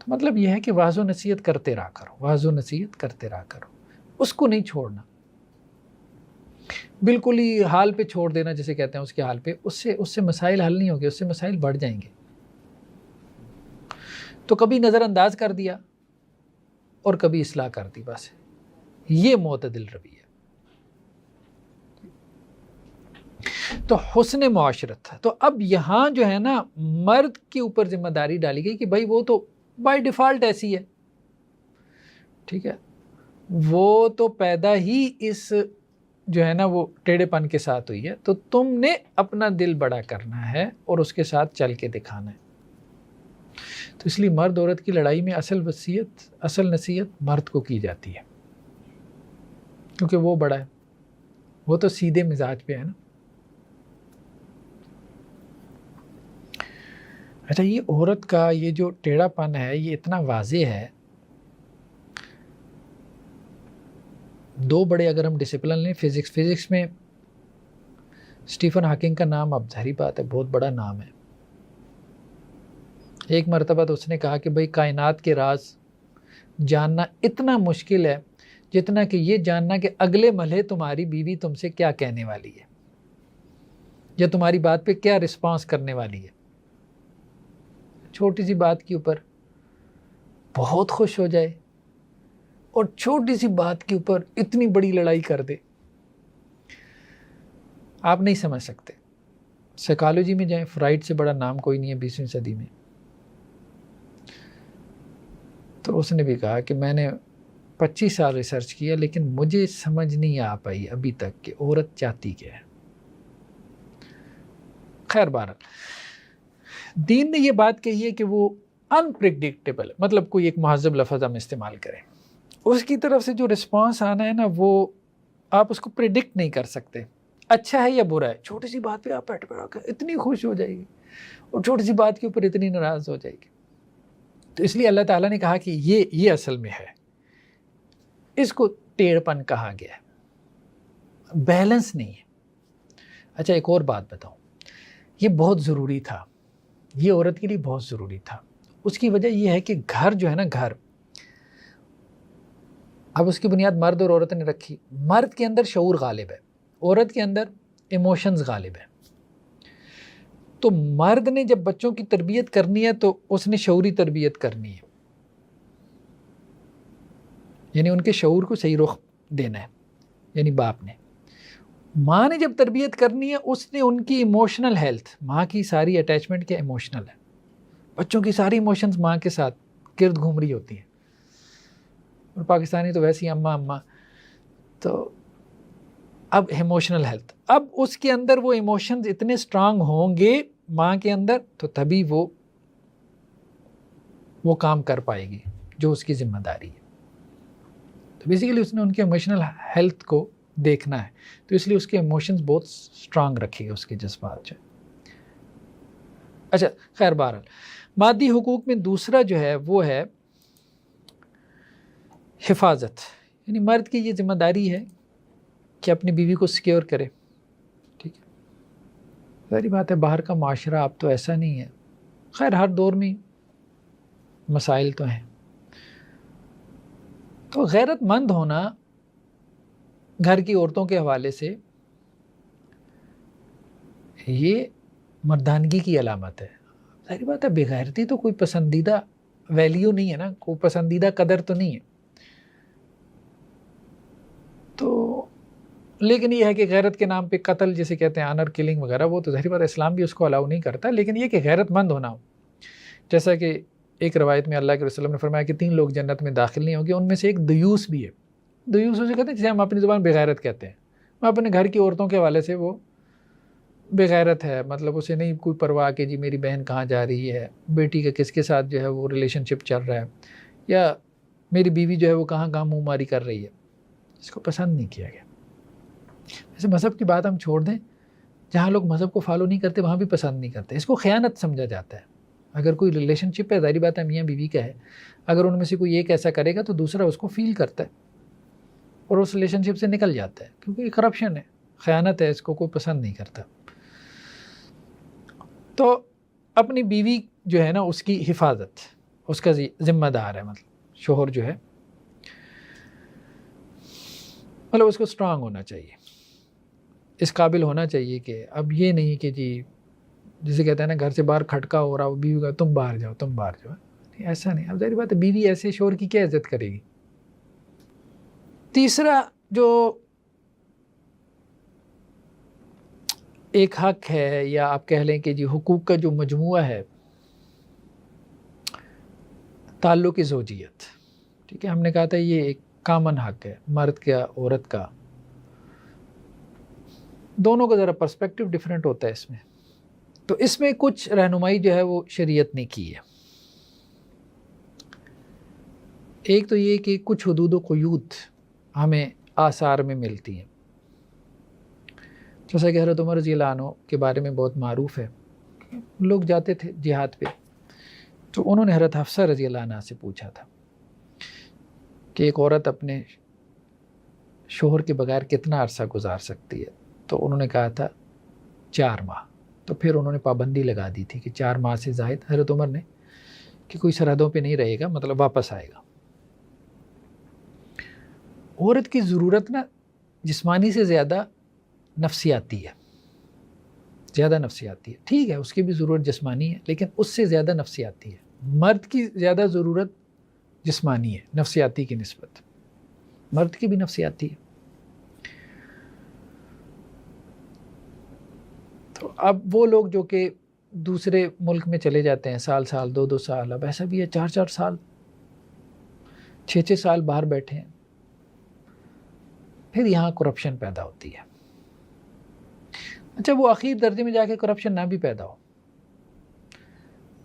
Speaker 1: تو مطلب یہ ہے کہ واعظ و نصیحت کرتے رہا کرو، واعظ و نصیحت کرتے رہا کرو، اس کو نہیں چھوڑنا، بالکل ہی حال پہ چھوڑ دینا جسے کہتے ہیں، اس کے حال پہ، اس سے مسائل حل نہیں ہوگے، اس سے مسائل بڑھ جائیں گے۔ تو کبھی نظر انداز کر دیا اور کبھی اصلاح کر دی، بس یہ معتدل رویہ۔ تو حسن معاشرت تھا۔ تو اب یہاں جو ہے نا مرد کے اوپر ذمہ داری ڈالی گئی کہ بھائی وہ تو بائی ڈیفالٹ ایسی ہے، ٹھیک ہے، وہ تو پیدا ہی اس جو ہے نا وہ ٹیڑھے پن کے ساتھ ہوئی ہے، تو تم نے اپنا دل بڑا کرنا ہے اور اس کے ساتھ چل کے دکھانا ہے۔ تو اس لیے مرد عورت کی لڑائی میں اصل نصیحت مرد کو کی جاتی ہے، کیونکہ وہ بڑا ہے، وہ تو سیدھے مزاج پہ ہے نا۔ اچھا یہ عورت کا یہ جو ٹیڑھا پن ہے یہ اتنا واضح ہے، 2 بڑے اگر ہم ڈسپلن لیں، فزکس میں اسٹیفن ہاکنگ کا نام اب ظاہری بات ہے بہت بڑا نام ہے۔ ایک مرتبہ تو اس نے کہا کہ بھائی کائنات کے راز جاننا اتنا مشکل ہے جتنا کہ یہ جاننا کہ اگلے ملے تمہاری بیوی تم سے کیا کہنے والی ہے یا تمہاری بات پہ کیا رسپانس کرنے والی ہے۔ چھوٹی سی بات کے اوپر بہت خوش ہو جائے اور چھوٹی سی بات کے اوپر اتنی بڑی لڑائی کر دے، آپ نہیں سمجھ سکتے۔ سائیکالوجی میں جائیں، فرائڈ سے بڑا نام کوئی نہیں ہے 20ویں صدی میں۔ تو اس نے بھی کہا کہ میں نے 25 سال ریسرچ کیا لیکن مجھے سمجھ نہیں آ پائی ابھی تک کہ عورت چاہتی کیا ہے۔ خیر بہرحال دین نے یہ بات کہی ہے کہ وہ انپریڈکٹیبل، مطلب کوئی ایک مہذب لفظ ہم استعمال کریں، اس کی طرف سے جو رسپانس آنا ہے نا وہ آپ اس کو پریڈکٹ نہیں کر سکتے، اچھا ہے یا برا ہے۔ چھوٹی سی بات پہ آپ پیٹ پڑا کر اتنی خوش ہو جائے گی اور چھوٹی سی بات کے اوپر اتنی ناراض ہو جائے گی۔ تو اس لیے اللہ تعالیٰ نے کہا کہ یہ اصل میں ہے اس کو ٹیڑھ پن کہا گیا ہے، بیلنس نہیں ہے۔ اچھا ایک اور بات بتاؤں، یہ بہت ضروری تھا، یہ عورت کے لیے بہت ضروری تھا۔ اس کی وجہ یہ ہے کہ گھر جو ہے نا، گھر، اب اس کی بنیاد مرد اور عورت نے رکھی۔ مرد کے اندر شعور غالب ہے، عورت کے اندر ایموشنز غالب ہے۔ تو مرد نے جب بچوں کی تربیت کرنی ہے تو اس نے شعوری تربیت کرنی ہے، یعنی ان کے شعور کو صحیح رخ دینا ہے، یعنی باپ نے۔ ماں نے جب تربیت کرنی ہے، اس نے ان کی ایموشنل ہیلتھ، ماں کی ساری اٹیچمنٹ کے ایموشنل ہے، بچوں کی ساری ایموشنز ماں کے ساتھ گرد گھوم رہی ہوتی ہیں، اور پاکستانی تو ویسی اماں اماں۔ تو اب ایموشنل ہیلتھ، اب اس کے اندر وہ ایموشنز اتنے اسٹرانگ ہوں گے ماں کے اندر، تو تبھی وہ کام کر پائے گی جو اس کی ذمہ داری ہے۔ تو بیسیکلی اس نے ان کے ایموشنل ہیلتھ کو دیکھنا ہے، تو اس لیے اس کے ایموشنز بہت اسٹرانگ رکھے گا، اس کے جذبات جو۔ اچھا خیر، بہرحال مادی حقوق میں دوسرا جو ہے وہ ہے حفاظت، یعنی مرد کی یہ ذمہ داری ہے کہ اپنی بیوی کو سیکیور کرے، ٹھیک ہے۔ ظاہری بات ہے باہر کا معاشرہ اب تو ایسا نہیں ہے، خیر ہر دور میں مسائل تو ہیں۔ تو غیرت مند ہونا گھر کی عورتوں کے حوالے سے یہ مردانگی کی علامت ہے۔ ظاہری بات ہے بغیرتی تو کوئی پسندیدہ ویلیو نہیں ہے نا، کوئی پسندیدہ قدر تو نہیں ہے۔ تو لیکن یہ ہے کہ غیرت کے نام پہ قتل جسے کہتے ہیں آنر کلنگ وغیرہ، وہ تو ظاہری بات ہے اسلام بھی اس کو الاؤ نہیں کرتا، لیکن یہ کہ غیرت مند ہونا ہو، جیسا کہ ایک روایت میں اللہ کے رسول نے فرمایا کہ 3 لوگ جنت میں داخل نہیں ہوں گے، ان میں سے ایک دیوس بھی ہے۔ دیوس اسے کہتے ہیں جسے ہم اپنی زبان بغیرت کہتے ہیں، وہ اپنے گھر کی عورتوں کے حوالے سے وہ بغیرت ہے، مطلب اسے نہیں کوئی پرواہ کہ جی میری بہن کہاں جا رہی ہے، بیٹی کا کس کے ساتھ جو ہے وہ ریلیشن شپ چل رہا ہے، یا میری بیوی جو ہے وہ کہاں منہ ماری کر رہی ہے، اس کو پسند نہیں کیا گیا۔ ویسے مذہب کی بات ہم چھوڑ دیں، جہاں لوگ مذہب کو فالو نہیں کرتے وہاں بھی پسند نہیں کرتے، اس کو خیانت سمجھا جاتا ہے۔ اگر کوئی ریلیشن شپ ہے، ظاہری بات ہے میاں بیوی کا ہے، اگر ان میں سے کوئی ایک ایسا کرے گا تو دوسرا اس کو فیل کرتا ہے اور اس ریلیشن شپ سے نکل جاتا ہے، کیونکہ یہ کرپشن ہے، خیانت ہے، اس کو کوئی پسند نہیں کرتا۔ تو اپنی بیوی جو ہے نا اس کی حفاظت اس کا ذمہ دار ہے، مطلب شوہر جو ہے مطلب اس کو اسٹرانگ ہونا چاہیے، اس قابل ہونا چاہیے کہ اب یہ نہیں کہ جی جسے کہتے ہیں نا گھر سے باہر کھٹکا ہو رہا، وہ بیوی کا تم باہر جاؤ تم باہر جاؤ، ایسا نہیں۔ اب ظاہری بات ہے بیوی ایسے شوہر کی کیا عزت کرے گی۔ تیسرا جو ایک حق ہے، یا آپ کہہ لیں کہ جی حقوق کا جو مجموعہ ہے، تعلق زوجیت، ٹھیک ہے، ہم نے کہا تھا یہ ایک کامن حق ہے، مرد کا عورت کا، دونوں کا ذرا پرسپیکٹیو ڈیفرنٹ ہوتا ہے اس میں۔ تو اس میں کچھ رہنمائی جو ہے وہ شریعت نے کی ہے۔ ایک تو یہ کہ کچھ حدود و قیود ہمیں آثار میں ملتی ہیں، جیسا کہ حضرت عمر رضی اللہ عنہ کے بارے میں بہت معروف ہے، لوگ جاتے تھے جہاد پہ، تو انہوں نے حضرت حفصہ رضی اللہ عنہ سے پوچھا تھا کہ ایک عورت اپنے شوہر کے بغیر کتنا عرصہ گزار سکتی ہے، تو انہوں نے کہا تھا 4 ماہ۔ تو پھر انہوں نے پابندی لگا دی تھی کہ 4 ماہ سے زائد حضرت عمر نے کہ کوئی سرحدوں پہ نہیں رہے گا، مطلب واپس آئے گا۔ عورت کی ضرورت نا جسمانی سے زیادہ نفسیاتی ہے، زیادہ نفسیاتی ہے، ٹھیک ہے اس کی بھی ضرورت جسمانی ہے لیکن اس سے زیادہ نفسیاتی ہے۔ مرد کی زیادہ ضرورت جسمانی ہے نفسیاتی کی نسبت، مرد کی بھی نفسیاتی ہے۔ تو اب وہ لوگ جو کہ دوسرے ملک میں چلے جاتے ہیں سال 2 سال، اب ایسا بھی ہے 4 سال 6 سال باہر بیٹھے ہیں، پھر یہاں کرپشن پیدا ہوتی ہے۔ اچھا وہ اخیر درجے میں جا کے کرپشن نہ بھی پیدا ہو،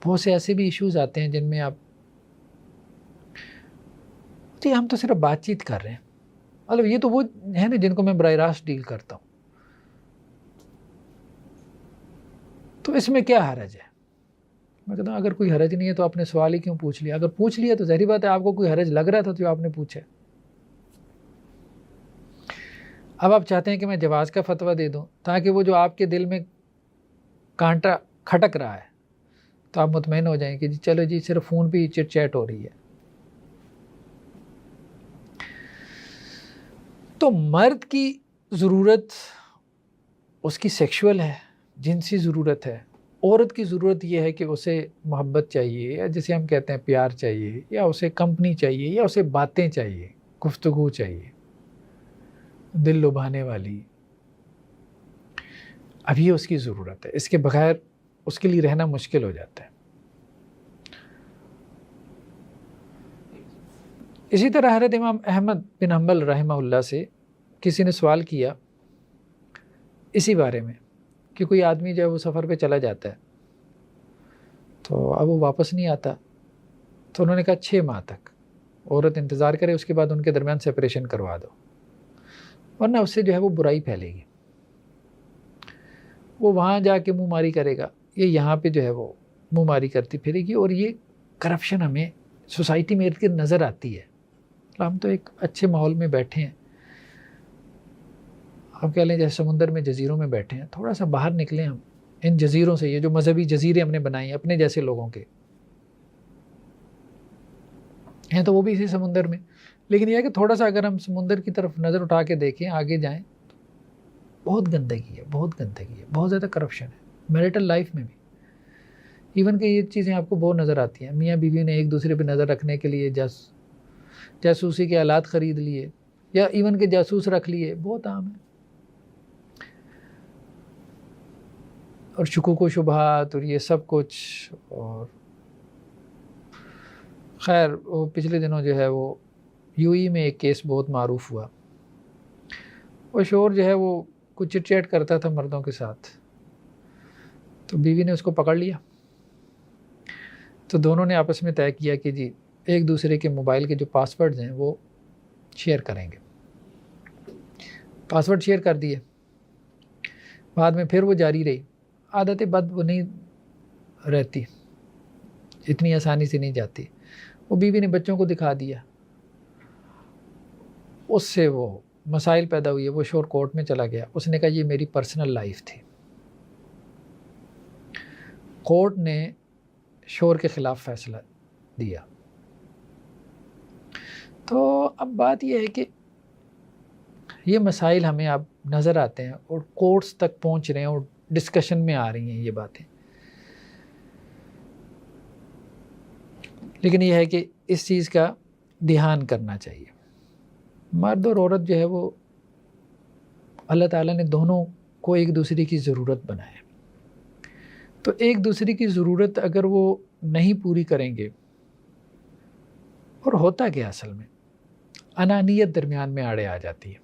Speaker 1: بہت سے ایسے بھی ایشوز آتے ہیں جن میں آپ جی ہم تو صرف بات چیت کر رہے ہیں، مطلب یہ تو وہ ہے نا جن کو میں براہ راست ڈیل کرتا ہوں، تو اس میں کیا حرج ہے؟ میں کہتا ہوں اگر کوئی حرج نہیں ہے تو آپ نے سوال ہی کیوں پوچھ لیا؟ اگر پوچھ لیا تو ظاہری بات ہے آپ کو کوئی حرج لگ رہا تھا جو آپ نے پوچھا۔ اب آپ چاہتے ہیں کہ میں جواز کا فتویٰ دے دوں تاکہ وہ جو آپ کے دل میں کانٹا کھٹک رہا ہے تو آپ مطمئن ہو جائیں کہ جی چلو جی صرف فون پہ ہی چٹ چیٹ ہو رہی ہے. تو مرد کی ضرورت اس کی سیکشول ہے، جنسی ضرورت ہے. عورت کی ضرورت یہ ہے کہ اسے محبت چاہیے، یا جسے ہم کہتے ہیں پیار چاہیے، یا اسے کمپنی چاہیے، یا اسے باتیں چاہیے، گفتگو چاہیے دل لبھانے والی. اب یہ اس کی ضرورت ہے، اس کے بغیر اس کے لیے رہنا مشکل ہو جاتا ہے. اسی طرح حضرت امام احمد بن حنبل رحمہ اللہ سے کسی نے سوال کیا اسی بارے میں کہ کوئی آدمی جو ہے وہ سفر پہ چلا جاتا ہے تو اب وہ واپس نہیں آتا، تو انہوں نے کہا 6 ماہ تک عورت انتظار کرے، اس کے بعد ان کے درمیان سپریشن کروا دو، ورنہ اس سے جو ہے وہ برائی پھیلے گی. وہ وہاں جا کے منہ ماری کرے گا، یہ یہاں پہ جو ہے وہ منہ ماری کرتی پھرے گی، اور یہ کرپشن ہمیں سوسائٹی میں ارد گرد نظر آتی ہے. ہم تو ایک اچھے ماحول میں بیٹھے ہیں، آپ کہہ لیں جیسے سمندر میں جزیروں میں بیٹھے ہیں، تھوڑا سا باہر نکلیں ہم ان جزیروں سے، یہ جو مذہبی جزیرے ہم نے بنائے ہیں اپنے جیسے لوگوں کے ہیں، تو وہ بھی اسی سمندر میں. لیکن یہ ہے کہ تھوڑا سا اگر ہم سمندر کی طرف نظر اٹھا کے دیکھیں، آگے جائیں، بہت گندگی ہے، بہت گندگی ہے، بہت زیادہ کرپشن ہے میریٹل لائف میں بھی. ایون کہ یہ چیزیں آپ کو بہت نظر آتی ہیں، میاں بیوی نے ایک دوسرے پہ نظر رکھنے کے لیے جاسوسی کے آلات خرید لیے، یا ایون کہ جاسوس رکھ لیے، بہت عام ہے. اور شکوک و شبہات اور یہ سب کچھ. اور خیر وہ پچھلے دنوں جو ہے وہ UAE میں ایک کیس بہت معروف ہوا. وہ شوہر جو ہے وہ کچھ چٹ چیٹ کرتا تھا مردوں کے ساتھ، تو بیوی نے اس کو پکڑ لیا، تو دونوں نے آپس میں طے کیا کہ جی ایک دوسرے کے موبائل کے جو پاسورڈز ہیں وہ شیئر کریں گے. پاسورڈ شیئر کر دیے، بعد میں پھر وہ جاری رہی. عادت بد وہ نہیں رہتی، اتنی آسانی سے نہیں جاتی. وہ بیوی نے بچوں کو دکھا دیا، اس سے وہ مسائل پیدا ہوئی ہے. وہ شوہر کورٹ میں چلا گیا، اس نے کہا یہ میری پرسنل لائف تھی. کورٹ نے شوہر کے خلاف فیصلہ دیا. تو اب بات یہ ہے کہ یہ مسائل ہمیں اب نظر آتے ہیں اور کورٹس تک پہنچ رہے ہیں اور ڈسکشن میں آ رہی ہیں یہ باتیں. لیکن یہ ہے کہ اس چیز کا دھیان کرنا چاہیے. مرد اور عورت جو ہے وہ اللہ تعالیٰ نے دونوں کو ایک دوسرے کی ضرورت بنایا. تو ایک دوسرے کی ضرورت اگر وہ نہیں پوری کریں گے، اور ہوتا کیا اصل میں انانیت درمیان میں آڑے آ جاتی ہے.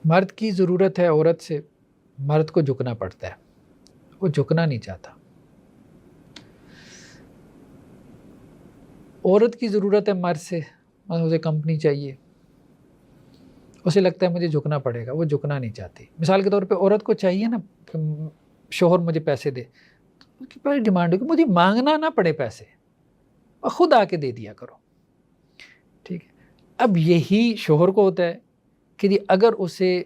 Speaker 1: مرد کی ضرورت ہے عورت سے، مرد کو جھکنا پڑتا ہے، وہ جھکنا نہیں چاہتا. عورت کی ضرورت ہے مرد سے، اسے کمپنی چاہیے، اسے لگتا ہے مجھے جھکنا پڑے گا، وہ جھکنا نہیں چاہتی. مثال کے طور پہ عورت کو چاہیے نا کہ شوہر مجھے پیسے دے، اس کی پہلی ڈیمانڈ ہے کہ مجھے مانگنا نہ پڑے پیسے، اور خود آ کے دے دیا کرو. ٹھیک ہے. اب یہی شوہر کو ہوتا ہے کہ جی اگر اسے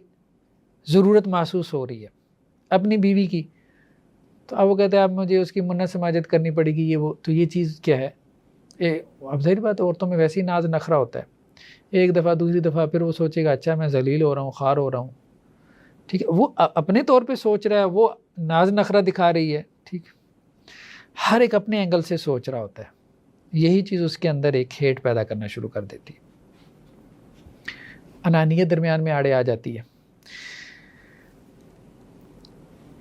Speaker 1: ضرورت محسوس ہو رہی ہے اپنی بیوی کی، تو اب وہ کہتا ہے اب مجھے اس کی منت سماجت کرنی پڑے گی، یہ وہ. تو یہ چیز کیا ہے؟ اب ظاہر بات عورتوں میں ویسے ہی ناز نخرہ ہوتا ہے. ایک دفعہ دوسری دفعہ پھر وہ سوچے گا اچھا میں ذلیل ہو رہا ہوں، خوار ہو رہا ہوں. ٹھیک ہے، وہ اپنے طور پہ سوچ رہا ہے، وہ ناز نخرہ دکھا رہی ہے. ٹھیک، ہر ایک اپنے اینگل سے سوچ رہا ہوتا ہے. یہی چیز اس کے اندر ایک ہیٹ پیدا کرنا شروع کر دیتی ہے، انانیت درمیان میں آڑے آ جاتی ہے.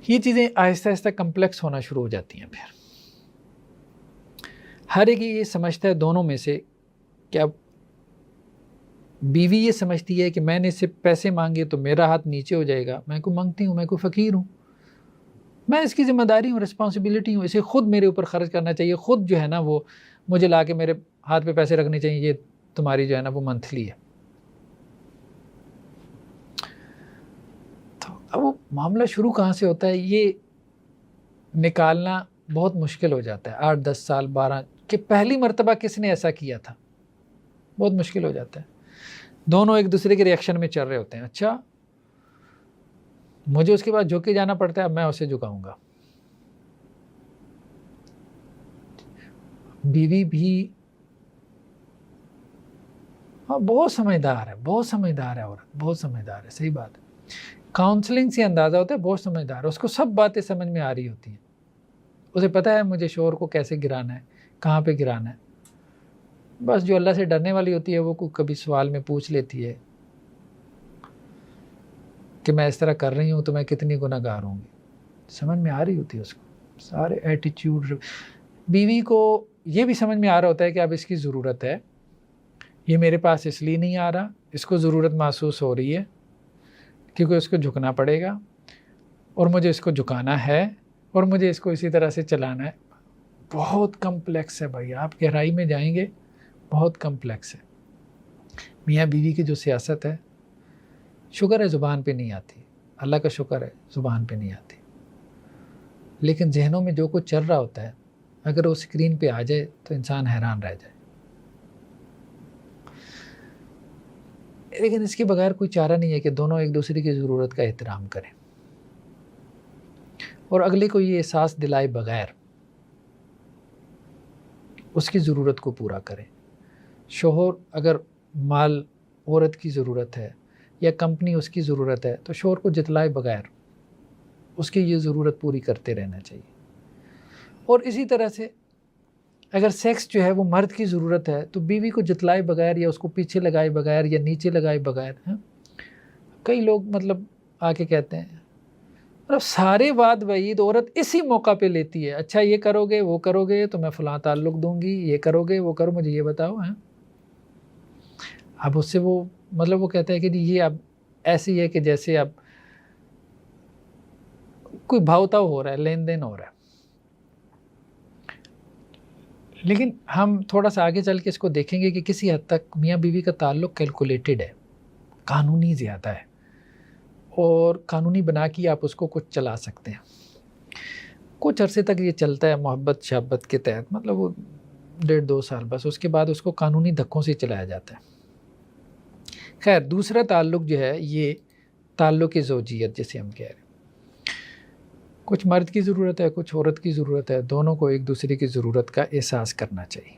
Speaker 1: یہ چیزیں آہستہ آہستہ کمپلیکس ہونا شروع ہو جاتی ہیں. پھر ہر ایک یہ سمجھتا ہے دونوں میں سے کہ اب بیوی یہ سمجھتی ہے کہ میں نے اس سے پیسے مانگے تو میرا ہاتھ نیچے ہو جائے گا، میں کو مانگتی ہوں، میں کو فقیر ہوں، میں اس کی ذمہ داری ہوں، رسپانسبلٹی ہوں، اسے خود میرے اوپر خرچ کرنا چاہیے، خود جو ہے نا وہ مجھے لا کے میرے ہاتھ پہ پیسے رکھنے چاہیے، یہ تمہاری جو ہے نا وہ منتھلی ہے. تو اب وہ معاملہ شروع کہاں سے ہوتا ہے یہ نکالنا بہت مشکل ہو جاتا ہے. 8 10 سال 12 کہ پہلی مرتبہ کس نے ایسا کیا تھا، بہت مشکل ہو جاتا ہے. دونوں ایک دوسرے کے ریئیکشن میں چل رہے ہوتے ہیں. اچھا مجھے اس کے بعد جھک کے جانا پڑتا ہے, اب میں اسے جھکاؤں گا. بیوی بھی بہت سمجھدار ہے, بہت سمجھدار ہے عورت, بہت سمجھدار ہے, صحیح بات ہے. کاؤنسلنگ سے اندازہ ہوتا ہے بہت سمجھدار ہے, اس کو سب باتیں سمجھ میں آ رہی ہوتی ہیں. اسے پتہ ہے مجھے شوہر کو کیسے گرانا ہے, کہاں پہ گرانا ہے. بس جو اللہ سے ڈرنے والی ہوتی ہے وہ کبھی سوال میں پوچھ لیتی ہے کہ میں اس طرح کر رہی ہوں تو میں کتنی گناہ گار ہوں گی. سمجھ میں آ رہی ہوتی ہے اس کو سارے ایٹیچیوڈ. بیوی کو یہ بھی سمجھ میں آ رہا ہوتا ہے کہ اب اس کی ضرورت ہے, یہ میرے پاس اس لیے نہیں آ رہا, اس کو ضرورت محسوس ہو رہی ہے کیونکہ اس کو جھکنا پڑے گا اور مجھے اس کو جھکانا ہے اور مجھے اس کو اسی طرح سے چلانا ہے. بہت کمپلیکس ہے بھائی, آپ گہرائی میں جائیں گے بہت کمپلیکس ہے. میاں بیوی کی جو سیاست ہے, شکر ہے زبان پہ نہیں آتی, اللہ کا شکر ہے زبان پہ نہیں آتی, لیکن ذہنوں میں جو کچھ چل رہا ہوتا ہے اگر وہ اسکرین پہ آ جائے تو انسان حیران رہ جائے. لیکن اس کے بغیر کوئی چارہ نہیں ہے کہ دونوں ایک دوسرے کی ضرورت کا احترام کریں اور اگلے کو یہ احساس دلائے بغیر اس کی ضرورت کو پورا کریں. شوہر اگر مال عورت کی ضرورت ہے یا کمپنی اس کی ضرورت ہے تو شوہر کو جتلائے بغیر اس کی یہ ضرورت پوری کرتے رہنا چاہیے. اور اسی طرح سے اگر سیکس جو ہے وہ مرد کی ضرورت ہے تو بیوی کو جتلائے بغیر یا اس کو پیچھے لگائے بغیر یا نیچے لگائے بغیر. کئی لوگ مطلب آ کے کہتے ہیں مطلب سارے وعد وعید عورت اسی موقع پہ لیتی ہے, اچھا یہ کرو گے وہ کرو گے تو میں فلاں تعلق دوں گی, یہ کرو گے وہ کرو, مجھے یہ بتاؤ. اب اس سے وہ مطلب وہ کہتا ہے کہ یہ اب ایسی ہے کہ جیسے اب کوئی بھاؤتاؤ ہو رہا ہے, لین دین ہو رہا ہے. لیکن ہم تھوڑا سا آگے چل کے اس کو دیکھیں گے کہ کسی حد تک میاں بیوی کا تعلق کیلکولیٹڈ ہے, قانونی زیادہ ہے, اور قانونی بنا کے آپ اس کو کچھ چلا سکتے ہیں. کچھ عرصے تک یہ چلتا ہے محبت شہبت کے تحت, مطلب وہ 1.5-2 سال بس, اس کے بعد اس کو قانونی دھکوں سے چلایا جاتا ہے. خیر دوسرا تعلق جو ہے یہ تعلق زوجیت جسے ہم کہہ رہے ہیں. کچھ مرد کی ضرورت ہے, کچھ عورت کی ضرورت ہے, دونوں کو ایک دوسرے کی ضرورت کا احساس کرنا چاہیے.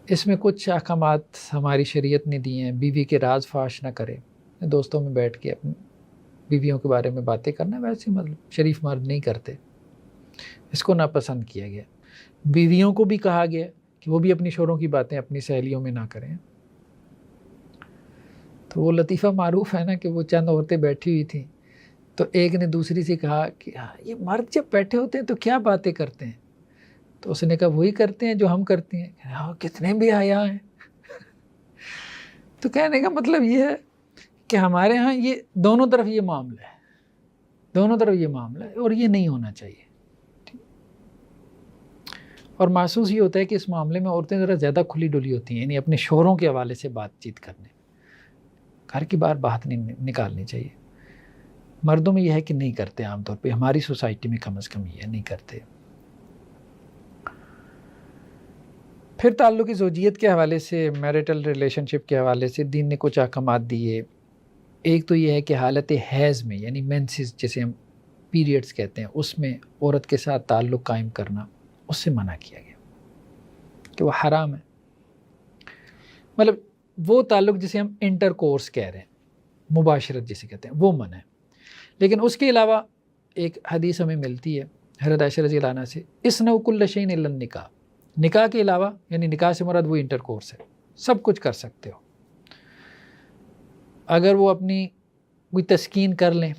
Speaker 1: اس میں کچھ احکامات ہماری شریعت نے دی ہیں. بیوی کے راز فاش نہ کرے, دوستوں میں بیٹھ کے اپنی بیویوں کے بارے میں باتیں کرنا ویسے مطلب شریف مرد نہیں کرتے, اس کو ناپسند کیا گیا. بیویوں کو بھی کہا گیا کہ وہ بھی اپنی شوہروں کی باتیں اپنی سہیلیوں میں نہ کریں. تو وہ لطیفہ معروف ہے نا کہ وہ چند عورتیں بیٹھی ہوئی تھیں تو ایک نے دوسری سے کہا کہ یہ مرد جب بیٹھے ہوتے ہیں تو کیا باتیں کرتے ہیں, تو اس نے کہا وہی کرتے ہیں جو ہم کرتے ہیں. کتنے بھی حیا ہیں. تو کہنے کا مطلب یہ ہے کہ ہمارے ہاں یہ دونوں طرف یہ معاملہ ہے, دونوں طرف یہ معاملہ ہے, اور یہ نہیں ہونا چاہیے. اور محسوس یہ ہوتا ہے کہ اس معاملے میں عورتیں ذرا زیادہ کھلی ڈلی ہوتی ہیں, یعنی اپنے شوہروں کے حوالے سے بات چیت کرنے, گھر کی بات نہیں نکالنی چاہیے. مردوں میں یہ ہے کہ نہیں کرتے, عام طور پہ ہماری سوسائٹی میں کم از کم یہ نہیں کرتے. پھر تعلق زوجیت کے حوالے سے, میریٹل ریلیشن شپ کے حوالے سے دین نے کچھ احکامات دیے. ایک تو یہ ہے کہ حالت حیض میں, یعنی مینسز جسے ہم پیریڈز کہتے ہیں, اس میں عورت کے ساتھ تعلق قائم کرنا اس سے منع کیا گیا کہ وہ حرام ہے. مطلب وہ تعلق جسے ہم انٹر کورس کہہ رہے ہیں, مباشرت جسے کہتے ہیں, وہ منع ہے. لیکن اس کے علاوہ ایک حدیث ہمیں ملتی ہے حضرت عائشہ رضی اللہ عنہ سے, اسنوا کل شیء الا النکاح, نکاح کے علاوہ, یعنی نکاح سے مراد وہ انٹر کورس ہے, سب کچھ کر سکتے ہو. اگر وہ اپنی کوئی تسکین کر لیں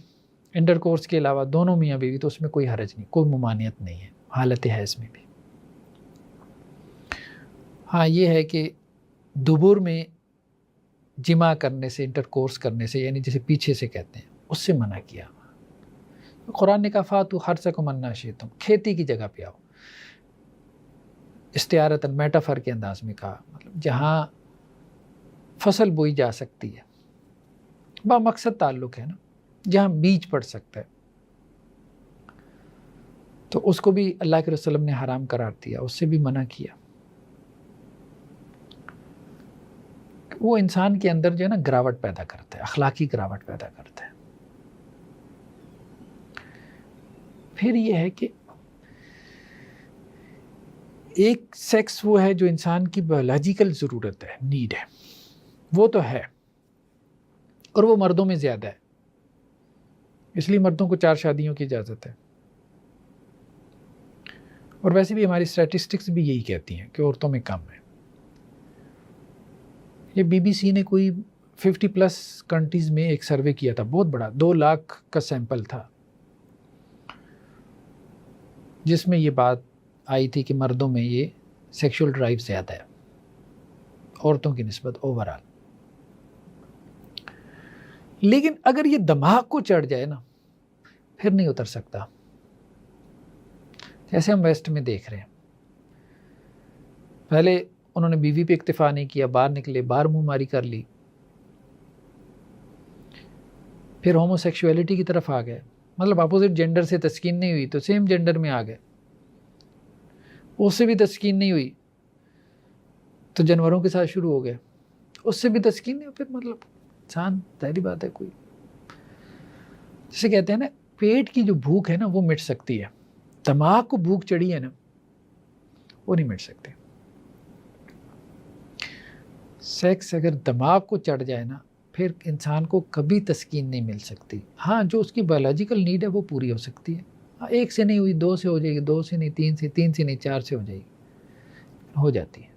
Speaker 1: انٹر کورس کے علاوہ دونوں میاں بیوی, تو اس میں کوئی حرج نہیں, کوئی ممانعت نہیں ہے حالت حیض میں بھی. ہاں یہ ہے کہ دبر میں جمع کرنے سے, انٹر کورس کرنے سے, یعنی جسے پیچھے سے کہتے ہیں, اس سے منع کیا. قرآن نے کہا فاتو حرثکم انا شئتم, کھیتی کی جگہ پہ آؤ. استعارتاً میٹافر کے انداز میں کہا, مطلب جہاں فصل بوئی جا سکتی ہے, با مقصد تعلق ہے نا, جہاں بیج پڑ سکتا ہے, تو اس کو بھی اللہ کے رسول نے حرام قرار دیا, اس سے بھی منع کیا. وہ انسان کے اندر جو ہے نا گراوٹ پیدا کرتا ہے، اخلاقی گراوٹ پیدا کرتا ہے۔ پھر یہ ہے کہ ایک سیکس وہ ہے جو انسان کی بایولوجیکل ضرورت ہے، نیڈ ہے، وہ تو ہے، اور وہ مردوں میں زیادہ ہے، اس لیے مردوں کو 4 شادیوں کی اجازت ہے، اور ویسے بھی ہماری اسٹیٹسٹکس بھی یہی کہتی ہیں کہ عورتوں میں کم ہے۔ یہ بی بی سی نے کوئی 50+ کنٹریز میں ایک سروے کیا تھا، بہت بڑا، 2 لاکھ کا سیمپل تھا، جس میں یہ بات آئی تھی کہ مردوں میں یہ سیکشول ڈرائیو زیادہ ہے عورتوں کی نسبت اوورال۔ لیکن اگر یہ دماغ کو چڑھ جائے نا پھر نہیں اتر سکتا، جیسے ہم ویسٹ میں دیکھ رہے ہیں، پہلے انہوں نے بیوی پہ اکتفا نہیں کیا، باہر نکلے، باہر منہ ماری کر لی، پھر ہومو سیکشولیٹی کی طرف آ گئے، مطلب اپوزٹ جینڈر سے تسکین نہیں ہوئی تو سیم جینڈر میں آ گئے، اس سے بھی تسکین نہیں ہوئی تو جانوروں کے ساتھ شروع ہو گئے، اس سے بھی تسکین نہیں ہوئی، پھر مطلب انسان ظاہری بات ہے کوئی، جسے کہتے ہیں نا پیٹ کی جو بھوک ہے نا وہ مٹ سکتی ہے، دماغ کو بھوک چڑھی ہے نا وہ نہیں مٹ سکتے۔ سیکس اگر دماغ کو چڑھ جائے نا پھر انسان کو کبھی تسکین نہیں مل سکتی۔ ہاں جو اس کی بایولوجیکل نیڈ ہے وہ پوری ہو سکتی ہے، 1 سے نہیں ہوئی 2 سے ہو جائے گی، 2 سے نہیں 3 سے، 3 سے نہیں 4 سے ہو جائے گی، ہو جاتی ہے۔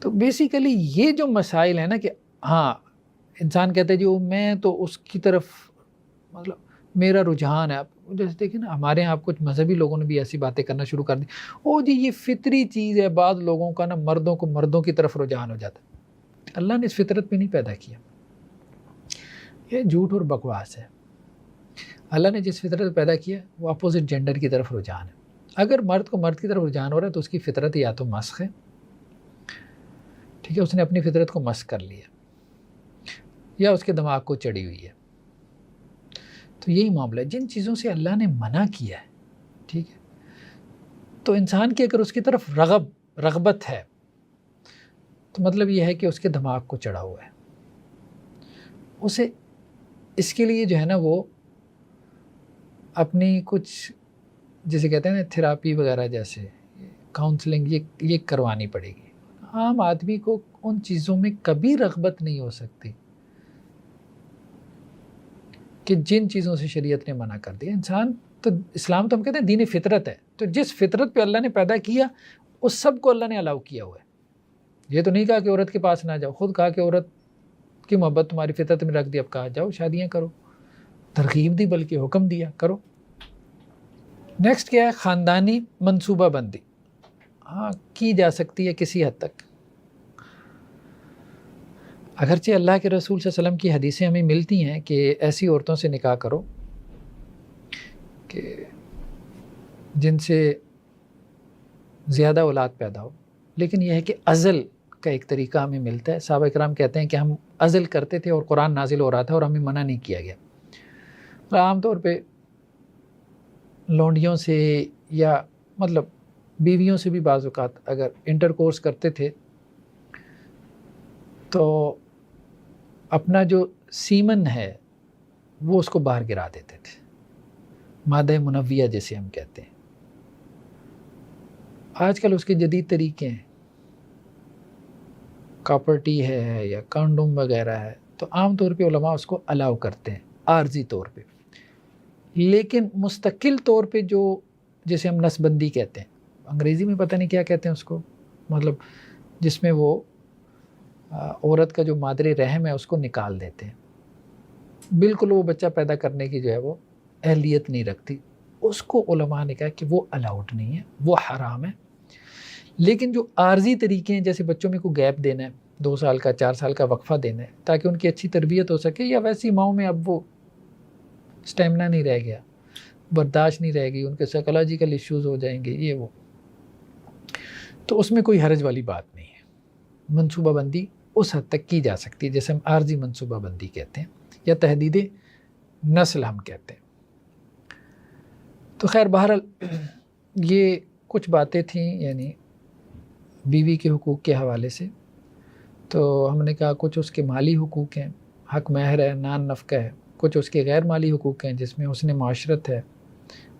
Speaker 1: تو بیسیکلی یہ جو مسائل ہیں نا کہ ہاں انسان کہتا ہے جو میں تو اس کی طرف مطلب میرا رجحان ہے، آپ جیسے دیکھیں نا ہمارے یہاں کچھ مذہبی لوگوں نے بھی ایسی باتیں کرنا شروع کر دی، او جی یہ فطری چیز ہے، بعض لوگوں کا نا مردوں کو مردوں کی طرف رجحان ہو جاتا ہے۔ اللہ نے اس فطرت پہ نہیں پیدا کیا، یہ جھوٹ اور بکواس ہے۔ اللہ نے جس فطرت پیدا کیا وہ اپوزٹ جینڈر کی طرف رجحان ہے۔ اگر مرد کو مرد کی طرف رجحان ہو رہا ہے تو اس کی فطرت یا تو مسخ ہے، ٹھیک ہے، اس نے اپنی فطرت کو مسخ کر لیا، یا اس کے دماغ کو چڑھی ہوئی ہے۔ تو یہی معاملہ ہے، جن چیزوں سے اللہ نے منع کیا ہے، ٹھیک ہے، تو انسان کی اگر اس کی طرف رغبت ہے تو مطلب یہ ہے کہ اس کے دماغ کو چڑھا ہوا ہے، اسے اس کے لیے جو ہے نا وہ اپنی کچھ جسے کہتے ہیں نا تھراپی وغیرہ جیسے کاؤنسلنگ یہ کروانی پڑے گی۔ عام آدمی کو ان چیزوں میں کبھی رغبت نہیں ہو سکتی کہ جن چیزوں سے شریعت نے منع کر دیا۔ انسان تو اسلام تو ہم کہتے ہیں دین فطرت ہے، تو جس فطرت پہ اللہ نے پیدا کیا اس سب کو اللہ نے الاؤ کیا ہوا ہے۔ یہ تو نہیں کہا کہ عورت کے پاس نہ جاؤ، خود کہا کہ عورت کی محبت تمہاری فطرت میں رکھ دی، اب کہا جاؤ شادیاں کرو، ترغیب دی بلکہ حکم دیا کرو۔ نیکسٹ کیا ہے؟ خاندانی منصوبہ بندی، ہاں کی جا سکتی ہے کسی حد تک، اگرچہ اللہ کے رسول صلی اللہ علیہ وسلم کی حدیثیں ہمیں ملتی ہیں کہ ایسی عورتوں سے نکاح کرو کہ جن سے زیادہ اولاد پیدا ہو، لیکن یہ ہے کہ عزل کا ایک طریقہ ہمیں ملتا ہے۔ صحابہ کرام کہتے ہیں کہ ہم عزل کرتے تھے اور قرآن نازل ہو رہا تھا اور ہمیں منع نہیں کیا گیا۔ عام طور پہ لونڈیوں سے یا مطلب بیویوں سے بھی بعض اوقات اگر انٹر کورس کرتے تھے تو اپنا جو سیمن ہے وہ اس کو باہر گرا دیتے تھے، مادہ منویہ جسے ہم کہتے ہیں۔ آج کل اس کے جدید طریقے ہیں، کاپرٹی ہے یا کانڈوم وغیرہ ہے، تو عام طور پہ علماء اس کو الاؤ کرتے ہیں عارضی طور پہ، لیکن مستقل طور پہ جو جسے ہم نس بندی کہتے ہیں، انگریزی میں پتہ نہیں کیا کہتے ہیں اس کو، مطلب جس میں وہ عورت کا جو مادر رحم ہے اس کو نکال دیتے ہیں، بالکل وہ بچہ پیدا کرنے کی جو ہے وہ اہلیت نہیں رکھتی، اس کو علماء نے کہا کہ وہ الاؤڈ نہیں ہے، وہ حرام ہے۔ لیکن جو عارضی طریقے ہیں جیسے بچوں میں کو گیپ دینا ہے، 2 سال کا 4 سال کا وقفہ دینا ہے تاکہ ان کی اچھی تربیت ہو سکے، یا ویسی ماؤں میں اب وہ سٹیمنا نہیں رہ گیا، برداشت نہیں رہے گی، ان کے سائیکولوجیکل ایشوز ہو جائیں گے، یہ وہ، تو اس میں کوئی حرج والی بات نہیں ہے۔ منصوبہ بندی اس حد تک کی جا سکتی ہے جیسے ہم عارضی منصوبہ بندی کہتے ہیں یا تحدید نسل ہم کہتے ہیں۔ تو خیر بہرحال یہ کچھ باتیں تھیں یعنی بیوی کے حقوق کے حوالے سے، تو ہم نے کہا کچھ اس کے مالی حقوق ہیں، حق مہر ہے، نان نفقہ ہے، کچھ اس کے غیر مالی حقوق ہیں جس میں حسن معاشرت ہے،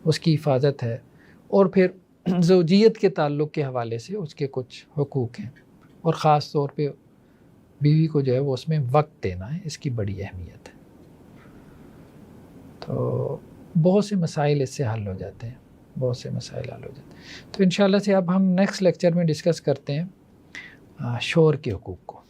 Speaker 1: اس کی حفاظت ہے، اور پھر زوجیت کے تعلق کے حوالے سے اس کے کچھ حقوق ہیں، اور خاص طور پہ بیوی کو جو ہے وہ اس میں وقت دینا ہے، اس کی بڑی اہمیت ہے۔ تو بہت سے مسائل اس سے حل ہو جاتے ہیں، بہت سے مسائل حل ہو جاتے ہیں۔ تو انشاءاللہ سے اب ہم نیکسٹ لیکچر میں ڈسکس کرتے ہیں شوہر کے حقوق کو۔